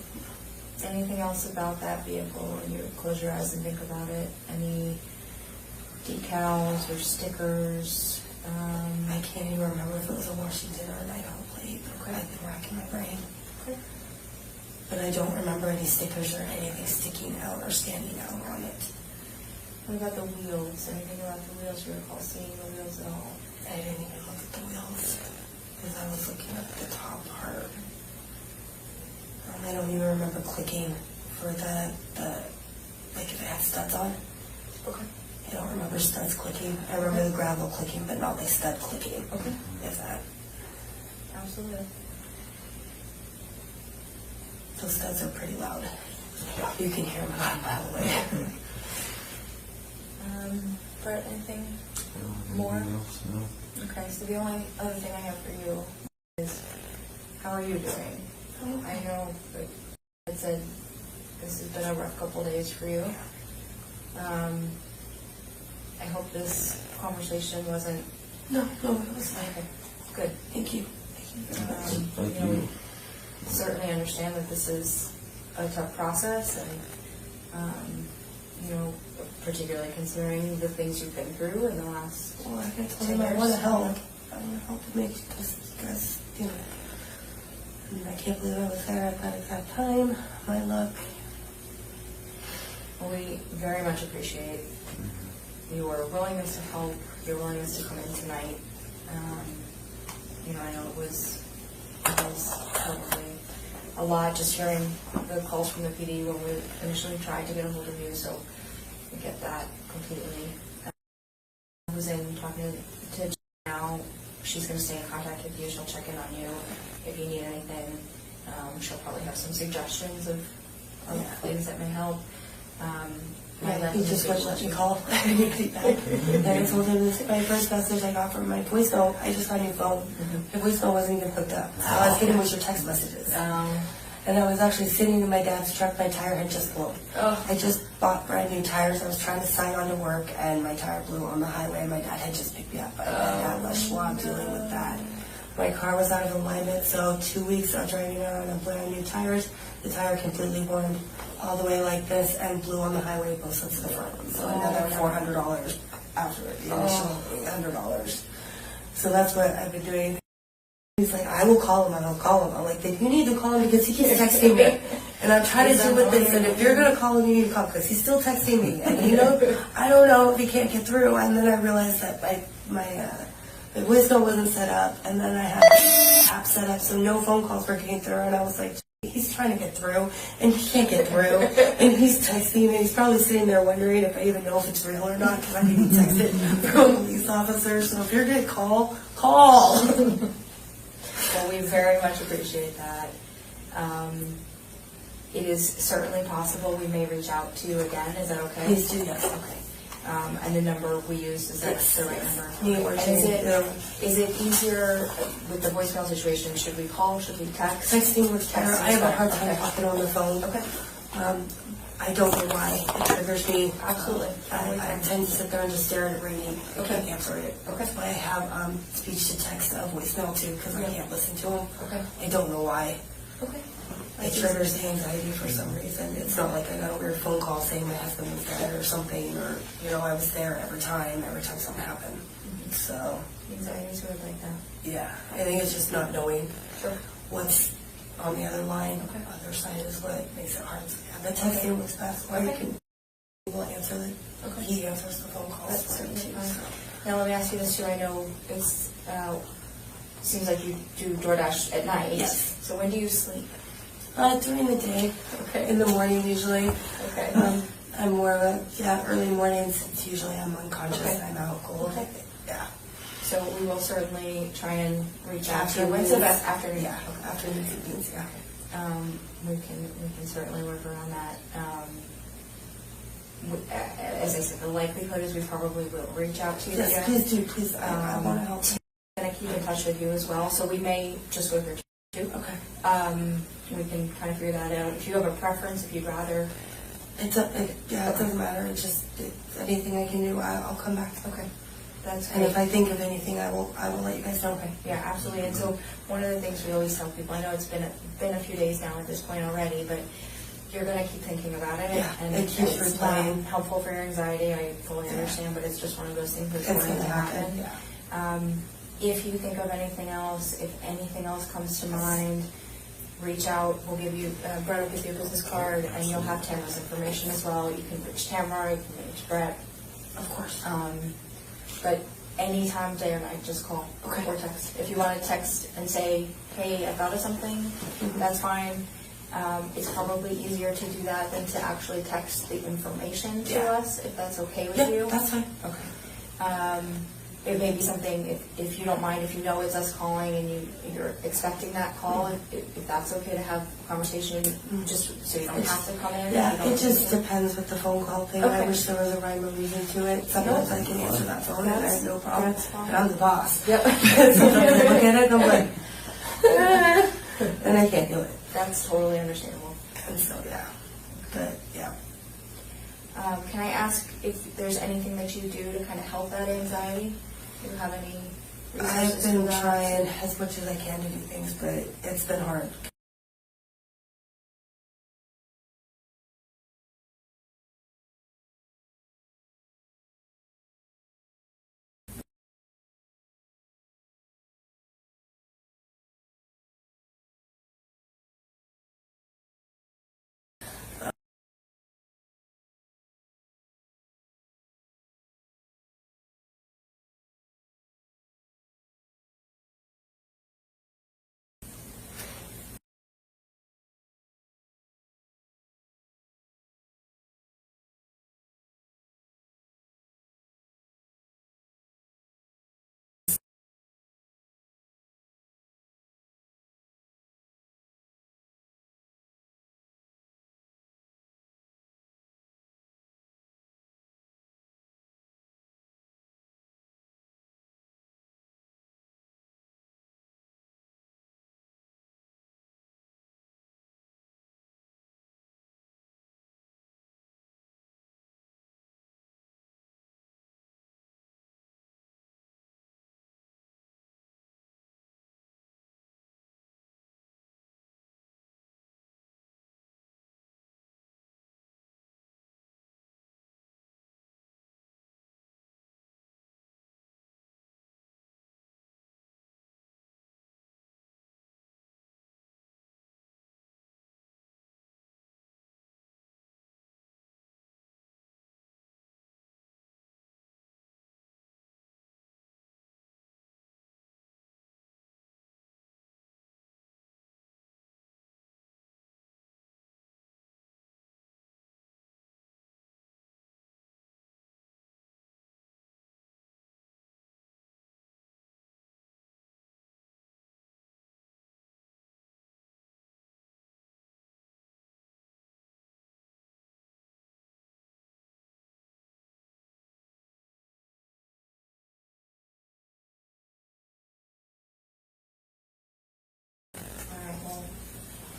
Anything else about that vehicle when you close your eyes and think about it? Any decals or stickers? I can't even remember if it was a Washington or an Idaho plate. I've been racking my brain. But I don't remember any stickers or anything sticking out or standing out on it. What about the wheels? Anything about the wheels? You recall seeing the wheels at all? I didn't even look at the wheels because I was looking at the top part. I don't even remember clicking for the like if it had studs on. Okay. I don't remember studs clicking. I remember the gravel clicking, but not like stud clicking. Okay. If that. Absolutely. Those studs are pretty loud. You can hear them about a mile away. Brett, anything No, more? anything else? No. Okay, so the only other thing I have for you is, how are you doing? I know that I said this has been a rough couple of days for you. I hope this conversation wasn't... No, it was fine. Okay, good. Thank you. Thank We you. certainly understand that this is a tough process, and particularly considering the things you've been through in the last. Well, like I told him, I want to help. I want to help to make this, because, and I can't believe I was there at that exact time. My luck. Well, we very much appreciate your willingness to help, your willingness to come in tonight. I know it was probably a lot just hearing the calls from the PD when we initially tried to get a hold of you, so we get that completely. I was in talking to Jen now. She's going to stay in contact with you. She'll check in on you if you need anything. She'll probably have some suggestions of things that may help. He just wouldn't let me call. And I told him this, my first message I got from my voice note, I just got a new phone. My voice note wasn't even hooked up. So all I was getting was your text messages. And I was actually sitting in my dad's truck, my tire had just blown. I just bought brand new tires. I was trying to sign on to work, and my tire blew on the highway, and my dad had just picked me up. I had a Schwab dealing with that. My car was out of alignment, so 2 weeks of driving around on brand new tires, the tire completely burned all the way like this and blew on the highway both sides of the front. So another $400 after the initial $800. So that's what I've been doing. He's like, I will call him and I'll call him. I'm like, then you need to call him because he keeps texting me. And I'm trying to do what they said. If you're going to call him, you need to call him because he's still texting me. And I don't know if he can't get through. And then I realized that my voicemail wasn't set up. And then I had the app set up so no phone calls were getting through. And I was like, he's trying to get through and he can't get through. And he's texting me. He's probably sitting there wondering if I even know if it's real or not because I didn't text it from a police officer. So if you're going to call. Well, we very much appreciate that. It is certainly possible we may reach out to you again. Is that okay? Please do, yes. Okay. And the number we use, is that the right number? Me or And is it easier with the voicemail situation? Should we call? Should we text? Texting was better. I have a hard time Okay. talking on the phone. Okay. I don't know why. It triggers me. Absolutely. I tend to sit there and just stare at it ringing. I Okay. can't answer it. Okay. That's why I have speech to text voicemail too because I Yeah. can't listen to them. Okay. I don't know why. Okay. It triggers the anxiety for some reason. It's not like I got a weird phone call saying my husband was dead or something, or I was there every time something happened. So Anxiety's weird like that. yeah, I think it's just not knowing Sure. what's on the other line. Okay. Other side is what makes it hard. Yeah, the texting was best. Why you Okay. can will answer the Okay. he answers the phone calls. That's for me, certainly too, fine. so. Now let me ask you this too. I know it's seems like you do DoorDash at night. Yes. So when do you sleep? During the day, Okay. in the morning usually. Okay. I'm more of a early mornings. It's usually I'm unconscious. Okay. I'm out cold. Okay. Yeah. So we will certainly try and reach out to you. When's the best afternoon? Yeah, afternoons, evenings. Yeah. We can certainly work around that. As I said, the likelihood is we probably will reach out to you Yes, again. please do. Please, I want to help. I'm going to keep in touch with you as well, so we may just go through too. Okay. We can kind of figure that out. If you have a preference, if you'd rather. It doesn't matter. It's just anything I can do. I'll come back. Okay. That's And great. if I think of anything, I will let you guys know. Okay, yeah, absolutely. And so one of the things we always tell people, I know it's been a few days now at this point already, but you're going to keep thinking about it. Yeah, and it keeps it's not replaying. helpful for your anxiety. I fully understand, but it's just one of those things that's It's going to gonna happen. happen, If you think of anything else, if anything else comes to mind, reach out. We'll give you, Brett will give you a business card, and you'll have Tamara's information as well. You can reach Tamara, you can reach Brett. Of course. But anytime, day or night, just call Okay. or text. If you want to text and say, hey, I thought of something, that's fine. It's probably easier to do that than to actually text the information to Yeah. us, if that's okay with Yeah, you. that's fine. Okay. It may be something, if you don't mind, if you know it's us calling and you're expecting that call, if that's okay to have a conversation, just so you don't have to come in. Yeah, you don't it just have to- depends with the phone call thing. Okay. I wish there was a rhyme or reason to it. Sometimes I can answer that phone and I have no problem. That's fine. And I'm the boss. Yep. Sometimes I look at it and I'm like, and I can't do it. That's totally understandable. And so, yeah. But, yeah. Can I ask if there's anything that you do to kind of help that anxiety? Do you have any I've resources been for that? trying as much as I can to do things, but it's been hard.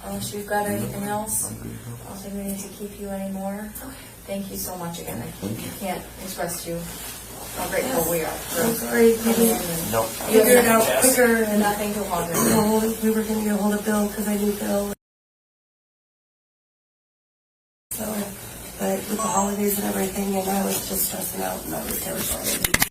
Unless you've got anything else, I'm good to go. I don't think we need to keep you anymore. Thank you so much again. I Thank you. can't express to you how grateful we are for I'm sorry, we coming in. didn't And Nope. figure it out quicker, and nothing to hold you know, we were going to get a hold of Bill because I knew Bill. So, but with the holidays and everything, and I was just stressing out, and I was devastated.